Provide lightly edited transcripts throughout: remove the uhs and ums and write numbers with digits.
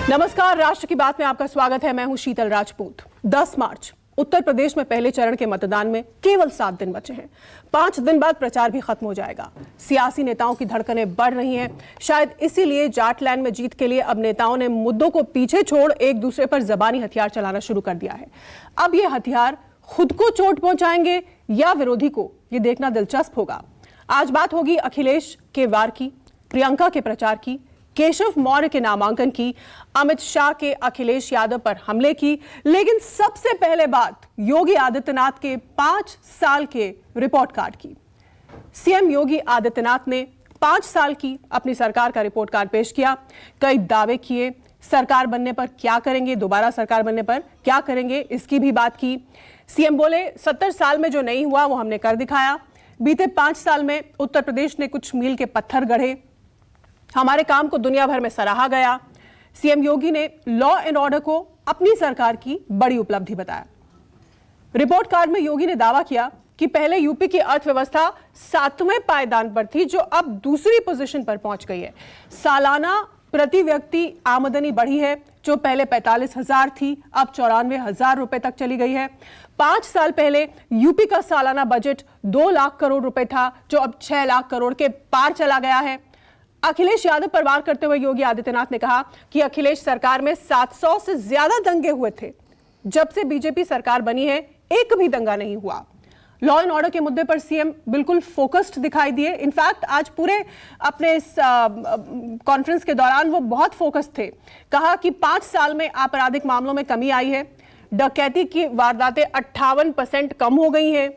नमस्कार, राष्ट्र की बात में आपका स्वागत है। मैं हूं शीतल राजपूत। 10 मार्च उत्तर प्रदेश में पहले चरण के मतदान में केवल 7 दिन बचे हैं। 5 दिन बाद प्रचार भी खत्म हो जाएगा। सियासी नेताओं की धड़कनें बढ़ रही हैं। शायद इसीलिए जाटलैंड में जीत के लिए अब नेताओं ने मुद्दों को पीछे छोड़ एक दूसरे पर जबानी हथियार चलाना शुरू कर दिया है। अब ये हथियार खुद को चोट पहुंचाएंगे या विरोधी को, ये देखना दिलचस्प होगा। आज बात होगी अखिलेश के वार की, प्रियंका के प्रचार की, केशव मौर्य के नामांकन की, अमित शाह के अखिलेश यादव पर हमले की, लेकिन सबसे पहले बात योगी आदित्यनाथ के 5 साल के रिपोर्ट कार्ड की। सीएम योगी आदित्यनाथ ने 5 साल की अपनी सरकार का रिपोर्ट कार्ड पेश किया। कई दावे किए, सरकार बनने पर क्या करेंगे, दोबारा सरकार बनने पर क्या करेंगे, इसकी भी बात की। सीएम बोले 70 साल में जो नहीं हुआ वो हमने कर दिखाया। बीते 5 साल में उत्तर प्रदेश ने कुछ मील के पत्थर गढ़े, हमारे काम को दुनिया भर में सराहा गया। सीएम योगी ने लॉ एंड ऑर्डर को अपनी सरकार की बड़ी उपलब्धि बताया। रिपोर्ट कार्ड में योगी ने दावा किया कि पहले यूपी की अर्थव्यवस्था 7वें पायदान पर थी, जो अब दूसरी पोजीशन पर पहुंच गई है। सालाना प्रति व्यक्ति आमदनी बढ़ी है, जो पहले 45,000 थी, अब 94,000 रुपए तक चली गई है। 5 साल पहले यूपी का सालाना बजट 2 लाख करोड़ रुपए था, जो अब 6 लाख करोड़ के पार चला गया है। अखिलेश यादव पर वार करते हुए योगी आदित्यनाथ ने कहा कि अखिलेश सरकार में 700 से ज्यादा दंगे हुए थे। जब से बीजेपी सरकार बनी है, एक भी दंगा नहीं हुआ। लॉ एंड ऑर्डर के मुद्दे पर सीएम बिल्कुल फोकस्ड दिखाई दिए। इनफैक्ट आज पूरे अपने इस कॉन्फ्रेंस के दौरान वो बहुत फोकस्ड थे। कहा कि 5 साल में आपराधिक मामलों में कमी आई है, डकैती की वारदातें 58% कम हो गई हैं,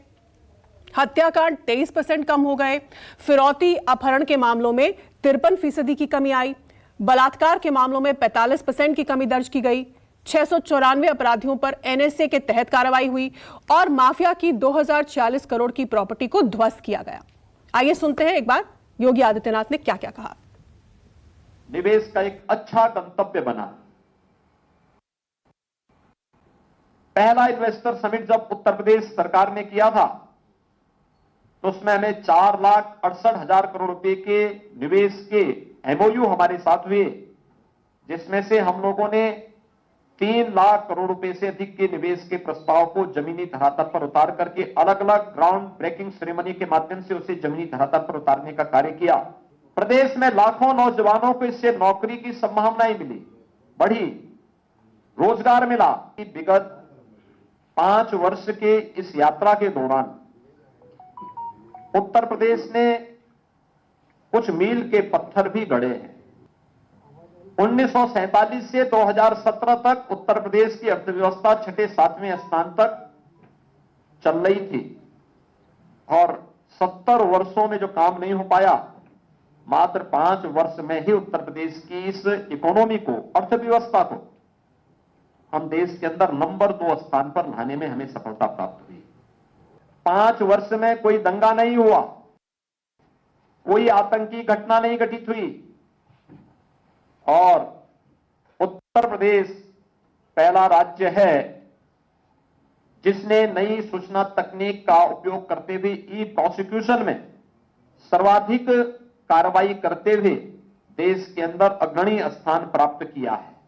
हत्याकांड 23% कम हो गए, फिरौती अपहरण के मामलों में 53% की कमी आई, बलात्कार के मामलों में 45% की कमी दर्ज की गई, 694 अपराधियों पर एनएसए के तहत कार्रवाई हुई और माफिया की 2040 करोड़ की प्रॉपर्टी को ध्वस्त किया गया। आइए सुनते हैं एक बार योगी आदित्यनाथ ने क्या क्या कहा। निवेश का एक अच्छा गंतव्य बना। पहला इन्वेस्टर समिट जब उत्तर प्रदेश सरकार ने किया था, तो उसमें हमें 4,68,000 करोड़ रुपए के निवेश के एमओयू हमारे साथ हुए, जिसमें से हम लोगों ने 3 लाख करोड़ रुपए से अधिक के निवेश के प्रस्ताव को जमीनी धरातल पर उतार करके अलग अलग ग्राउंड ब्रेकिंग सेरेमनी के माध्यम से उसे जमीनी धरातल पर उतारने का कार्य किया। प्रदेश में लाखों नौजवानों को इससे नौकरी की संभावनाएं मिली, बढ़ी, रोजगार मिला। विगत 5 वर्ष के इस यात्रा के दौरान उत्तर प्रदेश ने कुछ मील के पत्थर भी गढ़े हैं। 1947 से 2017 तक उत्तर प्रदेश की अर्थव्यवस्था 6-7वें स्थान तक चल रही थी और 70 वर्षों में जो काम नहीं हो पाया, मात्र 5 वर्ष में ही उत्तर प्रदेश की इस इकोनॉमी को, अर्थव्यवस्था को हम देश के अंदर नंबर 2 स्थान पर लाने में हमें सफलता प्राप्त हुई। 5 वर्ष में कोई दंगा नहीं हुआ, कोई आतंकी घटना नहीं घटित हुई और उत्तर प्रदेश पहला राज्य है जिसने नई सूचना तकनीक का उपयोग करते हुए ई प्रोसिक्यूशन में सर्वाधिक कार्रवाई करते हुए देश के अंदर अग्रणी स्थान प्राप्त किया है।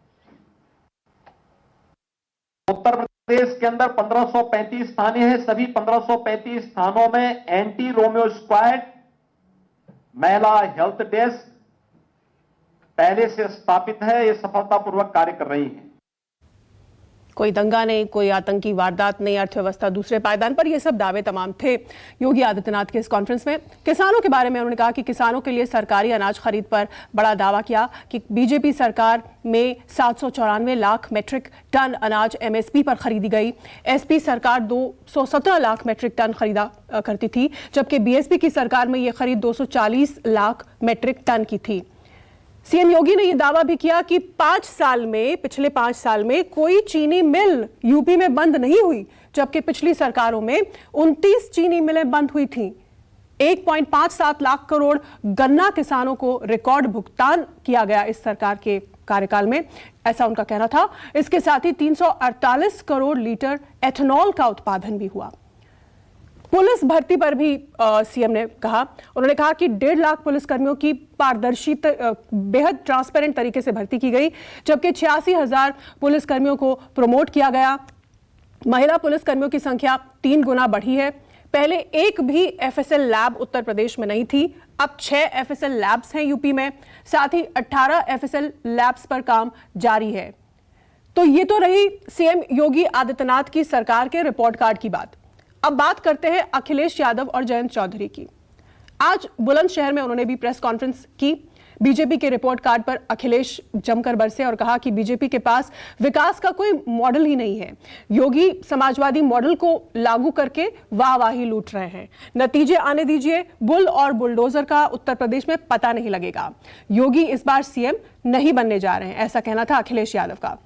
उत्तर प्रदेश के अंदर 1535 थाने हैं। सभी 1535 थानों में एंटी रोमियो स्क्वाड, महिला हेल्थ डेस्क पहले से स्थापित है। ये सफलतापूर्वक कार्य कर रही है। कोई दंगा नहीं, कोई आतंकी वारदात नहीं, अर्थव्यवस्था दूसरे पायदान पर, ये सब दावे तमाम थे योगी आदित्यनाथ के इस कॉन्फ्रेंस में। किसानों के बारे में उन्होंने कहा कि किसानों के लिए सरकारी अनाज खरीद पर बड़ा दावा किया कि बीजेपी सरकार में 794 लाख मेट्रिक टन अनाज एमएसपी पर खरीदी गई। एसपी सरकार 217 लाख मेट्रिक टन खरीदा करती थी, जबकि बीएसपी की सरकार में यह खरीद 240 लाख मेट्रिक टन की थी। सीएम योगी ने यह दावा भी किया कि पिछले 5 साल में कोई चीनी मिल यूपी में बंद नहीं हुई, जबकि पिछली सरकारों में 29 चीनी मिलें बंद हुई थीं। 1.57 लाख करोड़ गन्ना किसानों को रिकॉर्ड भुगतान किया गया इस सरकार के कार्यकाल में, ऐसा उनका कहना था। इसके साथ ही 348 करोड़ लीटर एथेनॉल का उत्पादन भी हुआ। पुलिस भर्ती पर भी सीएम ने कहा, उन्होंने कहा कि 1.5 लाख पुलिसकर्मियों की पारदर्शी बेहद ट्रांसपेरेंट तरीके से भर्ती की गई, जबकि 86,000 पुलिसकर्मियों को प्रमोट किया गया। महिला पुलिसकर्मियों की संख्या 3 गुना बढ़ी है। पहले एक भी एफएसएल लैब उत्तर प्रदेश में नहीं थी, अब 6 एफएसएल लैब्स हैं यूपी में, साथ ही 18 एफएसएल लैब्स पर काम जारी है। तो ये तो रही सीएम योगी आदित्यनाथ की सरकार के रिपोर्ट कार्ड की बात। अब बात करते हैं अखिलेश यादव और जयंत चौधरी की। आज बुलंदशहर में उन्होंने भी प्रेस कॉन्फ्रेंस की। बीजेपी के रिपोर्ट कार्ड पर अखिलेश जमकर बरसे और कहा कि बीजेपी के पास विकास का कोई मॉडल ही नहीं है। योगी समाजवादी मॉडल को लागू करके वाहवाही लूट रहे हैं। नतीजे आने दीजिए, बुल और बुलडोजर का उत्तर प्रदेश में पता नहीं लगेगा। योगी इस बार सीएम नहीं बनने जा रहे हैं, ऐसा कहना था अखिलेश यादव का।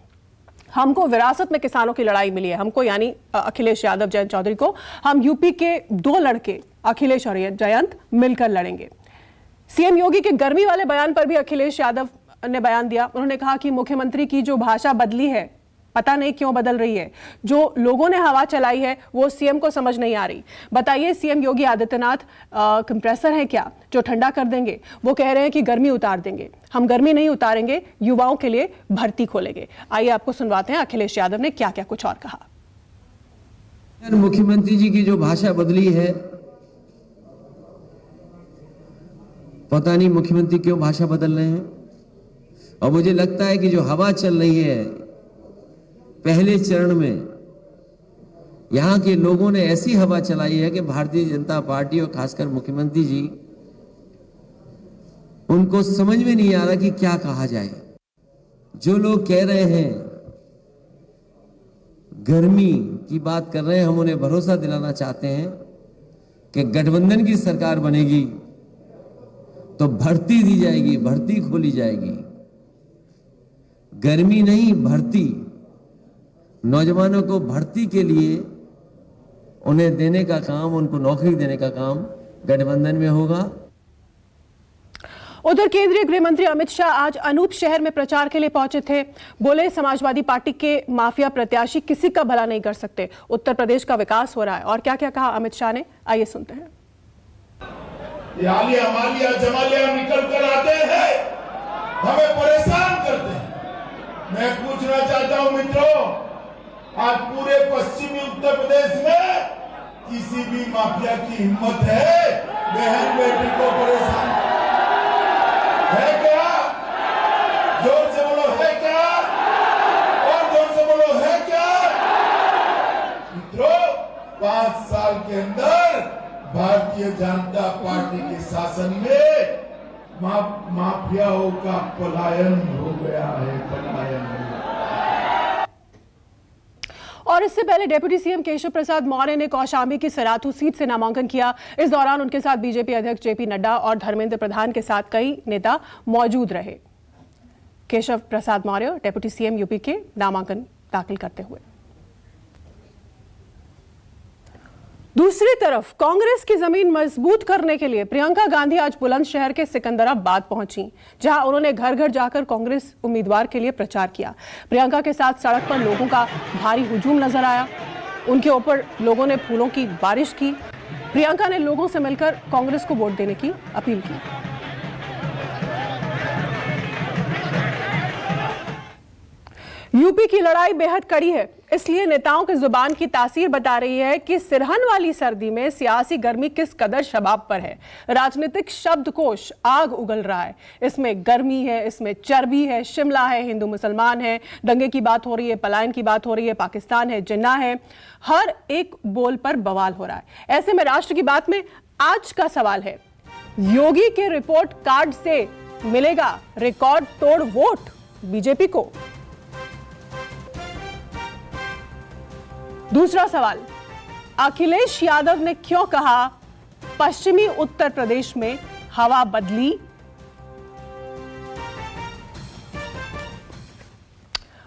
हमको विरासत में किसानों की लड़ाई मिली है, हमको यानी अखिलेश यादव जयंत चौधरी को, हम यूपी के 2 लड़के अखिलेश और जयंत मिलकर लड़ेंगे। सीएम योगी के गर्मी वाले बयान पर भी अखिलेश यादव ने बयान दिया। उन्होंने कहा कि मुख्यमंत्री की जो भाषा बदली है, पता नहीं क्यों बदल रही है, जो लोगों ने हवा चलाई है वो सीएम को समझ नहीं आ रही। बताइए, सीएम योगी आदित्यनाथ कंप्रेसर है क्या जो ठंडा कर देंगे? वो कह रहे हैं कि गर्मी उतार देंगे। हम गर्मी नहीं उतारेंगे, युवाओं के लिए भर्ती खोलेंगे। आइए आपको सुनवाते हैं अखिलेश यादव ने क्या क्या कुछ और कहा। मुख्यमंत्री जी की जो भाषा बदली है, पता नहीं मुख्यमंत्री क्यों भाषा बदल रहे हैं। और मुझे लगता है कि जो हवा चल रही है पहले चरण में, यहां के लोगों ने ऐसी हवा चलाई है कि भारतीय जनता पार्टी और खासकर मुख्यमंत्री जी, उनको समझ में नहीं आ रहा कि क्या कहा जाए। जो लोग कह रहे हैं, गर्मी की बात कर रहे हैं, हम उन्हें भरोसा दिलाना चाहते हैं कि गठबंधन की सरकार बनेगी तो भर्ती दी जाएगी, भर्ती खोली जाएगी। गर्मी नहीं, भर्ती। नौजवानों को भर्ती के लिए उन्हें देने का काम, उनको नौकरी देने का काम गठबंधन में होगा। उधर केंद्रीय गृह मंत्री अमित शाह आज अनूप शहर में प्रचार के लिए पहुंचे थे। बोले, समाजवादी पार्टी के माफिया प्रत्याशी किसी का भला नहीं कर सकते, उत्तर प्रदेश का विकास हो रहा है। और क्या क्या कहा अमित शाह ने, आइए सुनते हैं। आलिया मालिया जमालिया निकल कर आते हैं, हमें परेशान करते हैं। मैं पूछना चाहता हूं मित्रों, आज पूरे पश्चिमी उत्तर प्रदेश में किसी भी माफिया की हिम्मत है बहन बेटी को परेशान है क्या? जोर से बोलो, है क्या? और जोर से बोलो, है क्या? मित्रों, 5 साल के अंदर भारतीय जनता पार्टी के शासन में माफियाओं का पलायन हो गया है, पलायन। और इससे पहले डिप्टी सीएम केशव प्रसाद मौर्य ने कौशाम्बी की सराथू सीट से नामांकन किया। इस दौरान उनके साथ बीजेपी अध्यक्ष जेपी नड्डा और धर्मेंद्र प्रधान के साथ कई नेता मौजूद रहे। Keshav Prasad Maurya deputy CM UP के नामांकन दाखिल करते हुए। दूसरी तरफ कांग्रेस की जमीन मजबूत करने के लिए प्रियंका गांधी आज बुलंदशहर के सिकंदराबाद पहुंची, जहां उन्होंने घर घर जाकर कांग्रेस उम्मीदवार के लिए प्रचार किया। प्रियंका के साथ सड़क पर लोगों का भारी हुजूम नजर आया। उनके ऊपर लोगों ने फूलों की बारिश की। प्रियंका ने लोगों से मिलकर कांग्रेस को वोट देने की अपील की। यूपी की लड़ाई बेहद कड़ी है, इसलिए नेताओं की जुबान की तासीर बता रही है कि सिरहन वाली सर्दी में सियासी गर्मी किस कदर शबाब पर है। राजनीतिक शब्दकोश आग उगल रहा है। इसमें गर्मी है, इसमें चर्बी है, शिमला है, हिंदू मुसलमान है, दंगे की बात हो रही है, पलायन की बात हो रही है, पाकिस्तान है, जिन्ना है, हर एक बोल पर बवाल हो रहा है। ऐसे में राष्ट्र की बात में आज का सवाल है, योगी के रिपोर्ट कार्ड से मिलेगा रिकॉर्ड तोड़ वोट बीजेपी को? दूसरा सवाल, अखिलेश यादव ने क्यों कहा पश्चिमी उत्तर प्रदेश में हवा बदली?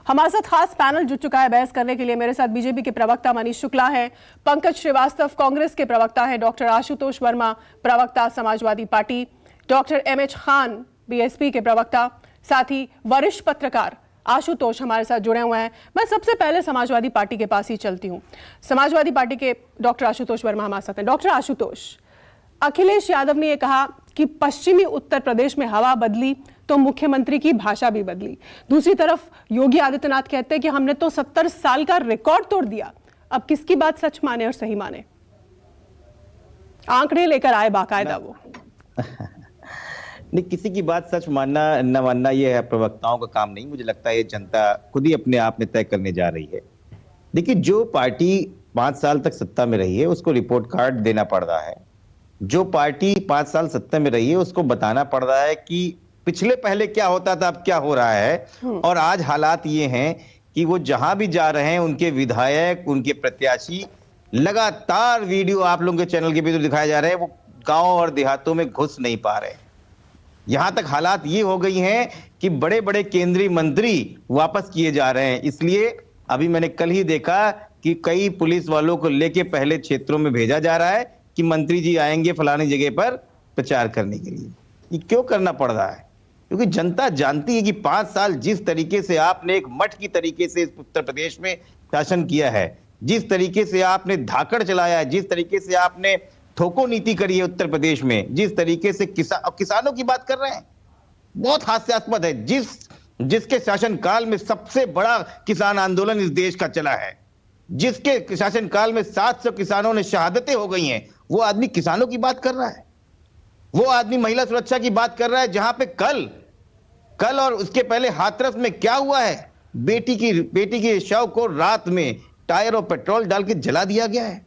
हमारे साथ खास पैनल जुट चुका है बहस करने के लिए। मेरे साथ बीजेपी के प्रवक्ता मनीष शुक्ला हैं, पंकज श्रीवास्तव कांग्रेस के प्रवक्ता हैं, डॉक्टर आशुतोष वर्मा प्रवक्ता Samajwadi party, doctor MH Khan BSP के प्रवक्ता, साथ ही वरिष्ठ पत्रकार आशुतोष हमारे साथ जुड़े हुए हैं। मैं सबसे पहले समाजवादी पार्टी के पास ही चलती हूं। समाजवादी पार्टी के डॉक्टर आशुतोष वर्मा हमारे साथ हैं। डॉक्टर आशुतोष, अखिलेश यादव ने यह कहा कि पश्चिमी उत्तर प्रदेश में हवा बदली तो मुख्यमंत्री की भाषा भी बदली। दूसरी तरफ योगी आदित्यनाथ कहते हैं कि हमने तो 70 साल का रिकॉर्ड तोड़ दिया। अब किसकी बात सच माने और सही माने? आंकड़े लेकर आए बाकायदा वो। नहीं, किसी की बात सच मानना न मानना ये है प्रवक्ताओं का काम नहीं। मुझे लगता है ये जनता खुद ही अपने आप में तय करने जा रही है। देखिए, जो पार्टी 5 साल तक सत्ता में रही है उसको रिपोर्ट कार्ड देना पड़ रहा है। जो पार्टी 5 साल सत्ता में रही है उसको बताना पड़ रहा है कि पिछले पहले क्या होता था, अब क्या हो रहा है। और आज हालात ये हैं कि वो जहां भी जा रहे हैं उनके विधायक, उनके प्रत्याशी लगातार वीडियो आप लोगों के चैनल के भी तो दिखाए जा रहे हैं, वो गांव और देहातों में घुस नहीं पा रहे। यहां तक हालात ये हो गई हैं कि बड़े बड़े केंद्रीय मंत्री वापस किए जा रहे हैं। इसलिए अभी मैंने कल ही देखा कि कई पुलिस वालों को लेके पहले क्षेत्रों में भेजा जा रहा है कि मंत्री जी आएंगे फलानी जगह पर प्रचार करने के लिए। ये क्यों करना पड़ रहा है? क्योंकि जनता जानती है कि 5 साल जिस तरीके से आपने एक मठ की तरीके से इस उत्तर प्रदेश में शासन किया है, जिस तरीके से आपने धाकड़ चलाया है, जिस तरीके से आपने ठोको नीति करी है उत्तर प्रदेश में, जिस तरीके से किसानों की बात कर रहे हैं, बहुत हास्यास्पद है। जिसके शासन काल में सबसे बड़ा किसान आंदोलन इस देश का चला है, जिसके शासन काल में 700 किसानों ने शहादतें हो गई हैं, वो आदमी किसानों की बात कर रहा है। वो आदमी महिला सुरक्षा की बात कर रहा है, जहां पे कल और उसके पहले हाथरस में क्या हुआ है, बेटी के शव को रात में टायर और पेट्रोल डाल के जला दिया गया है।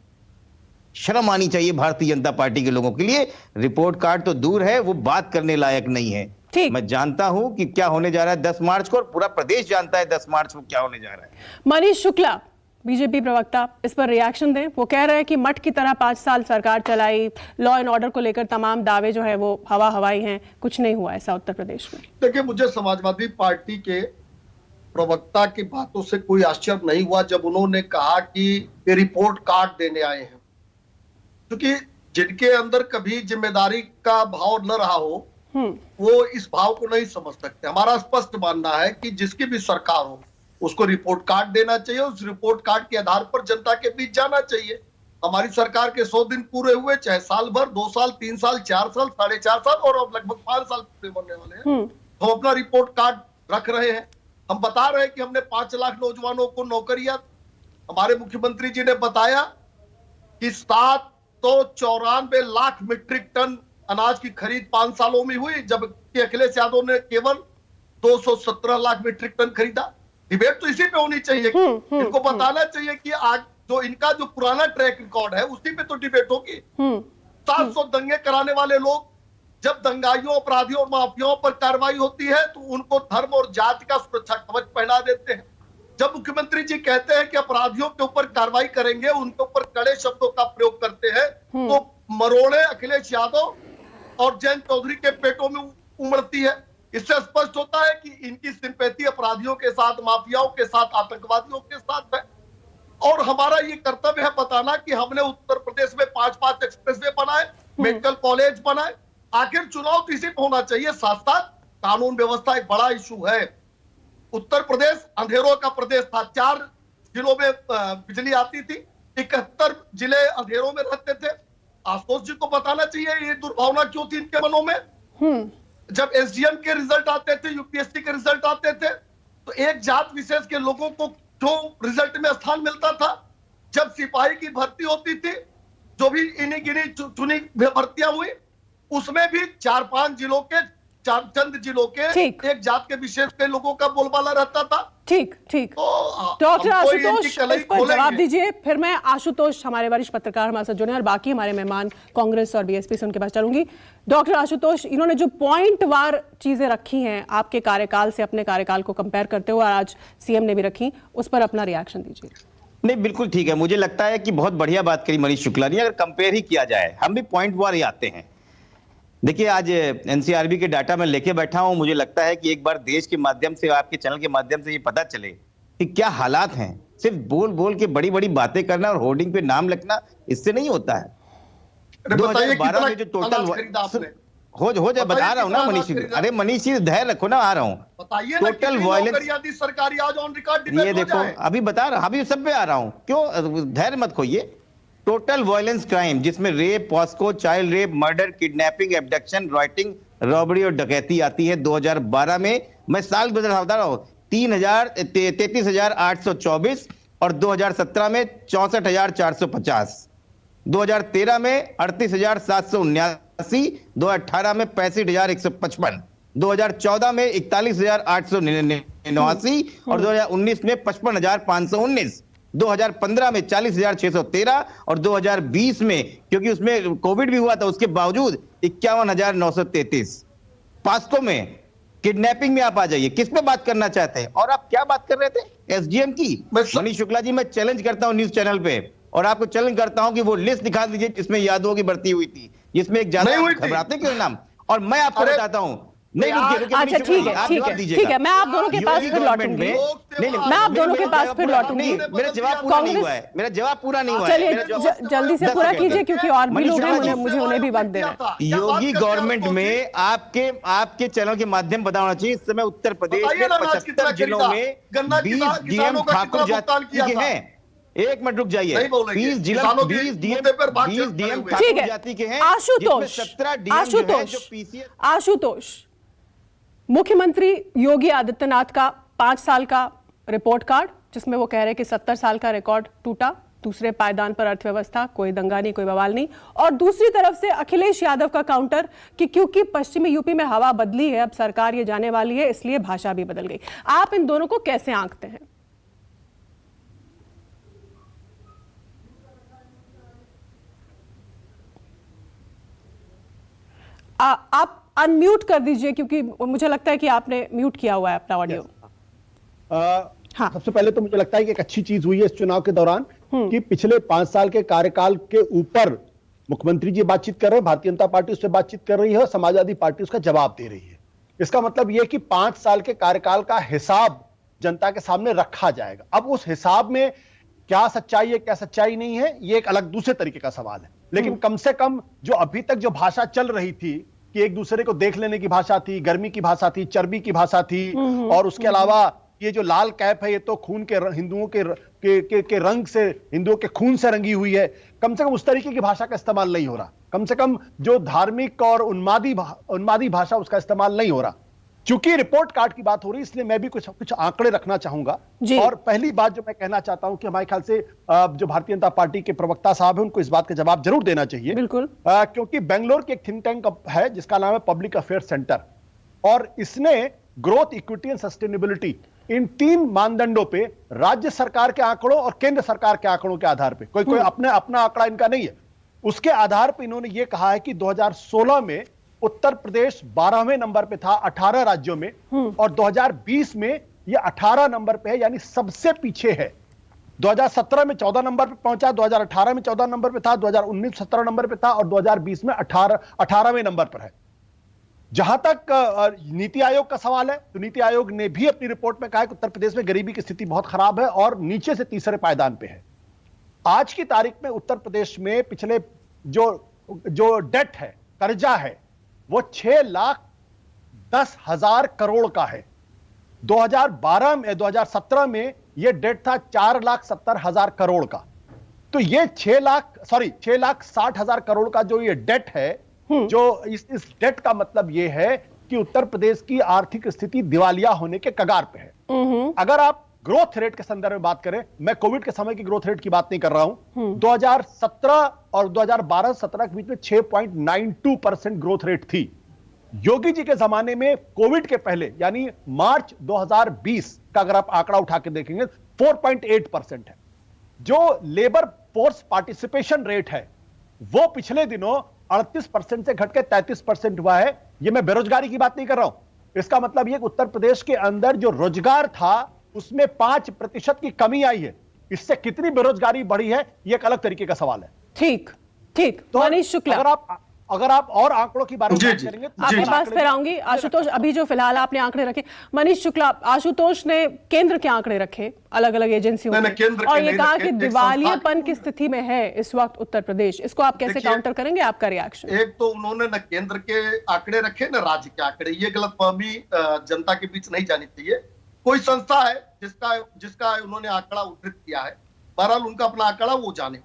शर्म आनी चाहिए भारतीय जनता पार्टी के लोगों के लिए। रिपोर्ट कार्ड तो दूर है, वो बात करने लायक नहीं है। मैं जानता हूं कि क्या होने जा रहा है 10 मार्च को, और पूरा प्रदेश जानता है 10 मार्च को क्या होने जा रहा है। मनीष शुक्ला, बीजेपी प्रवक्ता, इस पर रिएक्शन दें। वो कह रहे हैं कि मठ की तरह 5 साल सरकार चलाई, लॉ एंड ऑर्डर को लेकर तमाम दावे जो है वो हवाई हैं, कुछ नहीं हुआ ऐसा उत्तर प्रदेश में। देखिए, मुझे समाजवादी पार्टी के प्रवक्ता की बातों से कोई आश्चर्य नहीं हुआ जब उन्होंने कहा कि ये रिपोर्ट कार्ड देने आए हैं, क्योंकि जिनके अंदर कभी जिम्मेदारी का भाव न रहा हो वो इस भाव को नहीं समझ सकते। हमारा स्पष्ट मानना है कि जिसकी भी सरकार हो उसको रिपोर्ट कार्ड देना चाहिए। उस रिपोर्ट कार्ड के आधार पर जनता के बीच जाना चाहिए। हमारी सरकार के 100 दिन पूरे हुए, चाहे साल भर, 2 साल, 3 साल, 4 साल, 4.5 साल और अब लगभग 5 साल पूरे होने वाले हैं। हम अपना रिपोर्ट कार्ड रख रहे हैं। हम बता रहे हैं कि हमने 5 लाख नौजवानों को नौकरियां, हमारे मुख्यमंत्री जी ने बताया कि 794 लाख मीट्रिक टन अनाज की खरीद 5 सालों में हुई, जबकि अखिलेश यादव ने केवल 217 लाख मीट्रिक टन खरीदा। डिबेट तो इसी पे होनी चाहिए। इनको बताना चाहिए कि आज जो इनका जो पुराना ट्रैक रिकॉर्ड है उसी पे तो डिबेट होगी। 700 दंगे कराने वाले लोग, जब दंगाइयों, अपराधियों और माफियाओं पर कार्रवाई होती है तो उनको धर्म और जाति का सुरक्षा कवच पहना देते हैं। जब मुख्यमंत्री जी कहते हैं कि अपराधियों के ऊपर कार्रवाई करेंगे, उनके ऊपर कड़े शब्दों का प्रयोग करते हैं, तो मरोड़े अखिलेश यादव और जयंत चौधरी के पेटों में उमड़ती है। इससे स्पष्ट होता है कि इनकी सिंपैथी अपराधियों के साथ, माफियाओं के साथ, आतंकवादियों के साथ है। और हमारा ये कर्तव्य है बताना कि हमने उत्तर प्रदेश में 5 एक्सप्रेसवे बनाए, मेडिकल कॉलेज बनाए। आखिर चुनाव तो इसी पे होना चाहिए। साथ साथ कानून व्यवस्था एक बड़ा इशू है। उत्तर प्रदेश अंधेरों का प्रदेश था। 4 जिलों में बिजली आती थी, 71 जिले अंधेरों में रहते थे। आशुतोष जी को बताना चाहिए ये दुर्भावना क्यों थी इनके मनों में। जब एसडीएम के रिजल्ट आते थे, यूपीएससी के रिजल्ट आते थे, तो एक जात विशेष के लोगों को क्यों रिजल्ट में स्थान मिलता था। जब सिपाही की भर्ती होती थी, जो भी इन्हीं गिनी चुनी भर्तियां हुई, उसमें भी 4-5 जिलों के, चंद जिलों के एक जात के विशेष के लोगों का बोलबाला रहता था। ठीक। डॉक्टर आशुतोष, इस पर जवाब दीजिए, फिर मैं आशुतोष, हमारे वरिष्ठ पत्रकार हमारे साथ जुड़े और बाकी हमारे मेहमान कांग्रेस और बीएसपी से उनके पास चलूंगी। डॉक्टर आशुतोष, इन्होंने जो पॉइंट वार चीजें रखी हैं आपके कार्यकाल से अपने कार्यकाल को कंपेयर करते हुए, आज सीएम ने भी रखी, उस पर अपना रिएक्शन दीजिए। नहीं, बिल्कुल ठीक है। मुझे लगता है कि बहुत बढ़िया बात करी मनीष शुक्ला ने। अगर कंपेयर ही किया जाए, हम भी पॉइंट वार ही आते हैं। देखिए, आज एनसीआरबी के डाटा में लेके बैठा हूं। मुझे लगता है कि एक बार देश के माध्यम से, आपके चैनल के माध्यम से ये पता चले कि क्या हालात हैं। सिर्फ बोल के बड़ी बड़ी बातें करना और होर्डिंग पे नाम लिखना, इससे नहीं होता है। 2012 में जो टोटल हो जाए, बता रहा हूँ ना मनीष जी। अरे मनीष जी धैर्य रखो ना, आ रहा हूँ। बताइए ना, टोटल वायलेंस, सरकारी आज ऑन रिकॉर्ड ये देखो अभी बता रहा, अभी सब पे आ रहा हूँ, क्यों धैर्य मत खोइए। टोटल वायलेंस क्राइम जिसमें rape, POCSO, child rape, murder, kidnapping, abduction, rioting, robbery और डकैती आती है 2012 में। मैं साल बता रहा हूँ, 33,824 और 2017 में 64,450, 2013 में 38,779, 2018 में 65,155, 2014 में 41,889 और 2019 में 55,519, 2015 में 40,613 और 2020 में, क्योंकि उसमें कोविड भी हुआ था, उसके बावजूद 51,933। पास्को में, किडनैपिंग में आप आ जाइए, किस पे बात करना चाहते हैं? और आप क्या बात कर रहे थे? एसडीएम की। मनीष शुक्ला जी, मैं चैलेंज करता हूं न्यूज चैनल पे, और आपको चैलेंज करता हूं कि वो लिस्ट दिखा दीजिए जिसमें यादवों की भर्ती हुई थी, जिसमें एक ज्यादा घबराते क्यों नाम, और मैं आपको बताता हूं। नहीं रुकिए, अच्छा ठीक है, मैं आप दोनों के पास फिर लौटूंगी। मैं आप दोनों के पास फिर लौटूंगी। मेरा जवाब पूरा नहीं हुआ है, मेरा जवाब पूरा नहीं हुआ है। चलिए जल्दी से पूरा कीजिए, क्योंकि और भी लोग हैं, मुझे उन्हें भी वक्त देना है। योगी गवर्नमेंट में आपके चैनल के माध्यम बताना चाहिए, इस समय उत्तर प्रदेश में 75 जिलों में 20 डीएम ठाकुर जाति के हैं। एक मिनट रुक जाइए, 20 डीएम ठाकुर जाति के हैं। आशुतोष, मुख्यमंत्री योगी आदित्यनाथ का 5 साल का रिपोर्ट कार्ड, जिसमें वो कह रहे हैं कि 70 साल का रिकॉर्ड टूटा, दूसरे पायदान पर अर्थव्यवस्था, कोई दंगा नहीं, कोई बवाल नहीं। और दूसरी तरफ से अखिलेश यादव का काउंटर कि क्योंकि पश्चिमी यूपी में हवा बदली है, अब सरकार ये जाने वाली है, इसलिए भाषा भी बदल गई। आप इन दोनों को कैसे आंकते हैं? आप अनम्यूट कर दीजिए, क्योंकि मुझे लगता है कि आपने म्यूट किया हुआ है अपना ऑडियो। हाँ। सबसे पहले तो मुझे लगता है कि एक अच्छी चीज हुई है इस चुनाव के दौरान कि पिछले 5 साल के कार्यकाल के ऊपर मुख्यमंत्री जी बातचीत कर रहे हैं, भारतीय जनता पार्टी उससे बातचीत कर रही है और समाजवादी पार्टी उसका जवाब दे रही है। इसका मतलब यह कि 5 साल के कार्यकाल का हिसाब जनता के सामने रखा जाएगा। अब उस हिसाब में क्या सच्चाई है, क्या सच्चाई नहीं है, ये एक अलग दूसरे तरीके का सवाल है। लेकिन कम से कम जो अभी तक जो भाषा चल रही थी कि एक दूसरे को देख लेने की भाषा थी, गर्मी की भाषा थी, चर्बी की भाषा थी, और उसके अलावा ये जो लाल कैप है ये तो खून के हिंदुओं के रंग से, हिंदुओं के खून से रंगी हुई है, कम से कम उस तरीके की भाषा का इस्तेमाल नहीं हो रहा। कम से कम जो धार्मिक और उन्मादी भाषा उसका इस्तेमाल नहीं हो रहा। चूंकि रिपोर्ट कार्ड की बात हो रही, इसलिए मैं भी कुछ आंकड़े रखना चाहूंगा। और पहली बात जो मैं कहना चाहता हूं कि हमारे ख्याल से जो भारतीय जनता पार्टी के प्रवक्ता साहब हैं उनको इस बात का जवाब जरूर देना चाहिए। बिल्कुल। क्योंकि बेंगलोर के एक थिंक टैंक है जिसका नाम है पब्लिक अफेयर्स सेंटर, और इसने ग्रोथ, इक्विटी एंड सस्टेनेबिलिटी, इन 3 मानदंडों पे राज्य सरकार के आंकड़ों और केंद्र सरकार के आंकड़ों के आधार पे, कोई अपना आंकड़ा इनका नहीं है, उसके आधार पे इन्होंने ये कहा है कि 2016 में उत्तर प्रदेश 12वें नंबर पे था 18 राज्यों में, और 2020 में ये 18 नंबर पे है, यानी सबसे पीछे है। 2017 में 14 नंबर पे पहुंचा, 2018 में 14 नंबर पे था, 2019 17 नंबर पे था, और 2020 में 18वें नंबर पर है। जहां तक नीति आयोग का सवाल है, तो नीति आयोग ने भी अपनी रिपोर्ट में कहा है कि उत्तर प्रदेश में गरीबी की स्थिति बहुत खराब है और नीचे से तीसरे पायदान पे है। आज की तारीख में उत्तर प्रदेश में पिछले जो डेट है, कर्जा है, वो 6,10,000 करोड़ का है। 2017 में यह डेट था 4,70,000 करोड़ का। तो ये 6,60,000 करोड़ का जो ये डेट है, जो इस डेट का मतलब ये है कि उत्तर प्रदेश की आर्थिक स्थिति दिवालिया होने के कगार पे है। अगर आप ग्रोथ रेट के संदर्भ में बात करें, मैं कोविड के समय की ग्रोथ रेट की बात नहीं कर रहा हूं, 2017 और 2012-17 के बीच में 6.92% ग्रोथ रेट थी। योगी जी के जमाने में कोविड के पहले यानी मार्च 2020 का अगर आप आंकड़ा उठा के देखेंगे 4.8% है। जो लेबर फोर्स पार्टिसिपेशन रेट है वो पिछले दिनों 38% से घटकर 33% हुआ है। ये मैं बेरोजगारी की बात नहीं कर रहा हूं, इसका मतलब यह कि उत्तर प्रदेश के अंदर जो रोजगार था उसमें 5% की कमी आई है। इससे कितनी बेरोजगारी बढ़ी है, यह एक अलग तरीके का सवाल है। ठीक। तो मनीष शुक्ला, अगर आप और आंकड़ों की बारे में जी, बात जी। करेंगे तो आपके जिस पास आंकड़े फिर आऊंगी आशुतोष। अभी जो फिलहाल आपने आंकड़े रखे, मनीष शुक्ला, आशुतोष ने केंद्र के आंकड़े रखे अलग अलग एजेंसियों नहीं, के, केंद्र के और ये नहीं कहा रखे, कि एक दिवालियेपन संस्था की स्थिति में है इस वक्त उत्तर प्रदेश। इसको आप कैसे देखिए, काउंटर करेंगे? आपका रिएक्शन? एक तो उन्होंने न केंद्र के आंकड़े रखे न राज्य के आंकड़े, ये गलतफहमी जनता के बीच नहीं जानी चाहिए। कोई संस्था है जिसका उन्होंने आंकड़ा उद्धृत किया है, बहरहाल उनका अपना आंकड़ा वो जाने।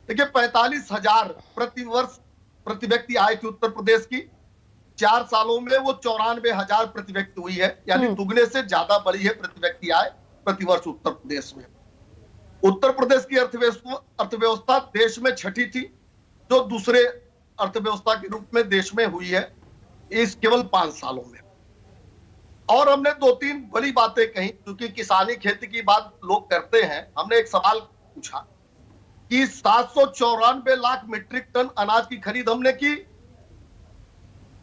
देखिए 45,000 प्रति वर्ष प्रति व्यक्ति आय थी उत्तर प्रदेश की, 4 सालों में वो 94,000 प्रति व्यक्ति हुई है, यानी दुगने से ज्यादा बढ़ी है प्रति व्यक्ति आय प्रति वर्ष उत्तर प्रदेश में। उत्तर प्रदेश की अर्थव्यवस्था देश में छठी थी, जो दूसरे अर्थव्यवस्था के रूप में देश में हुई है इस केवल 5 सालों में। और हमने 2-3 बड़ी बातें कही, क्योंकि किसानी खेती की बात लोग करते हैं। हमने एक सवाल पूछा कि 794 लाख मीट्रिक टन अनाज की खरीद हमने की।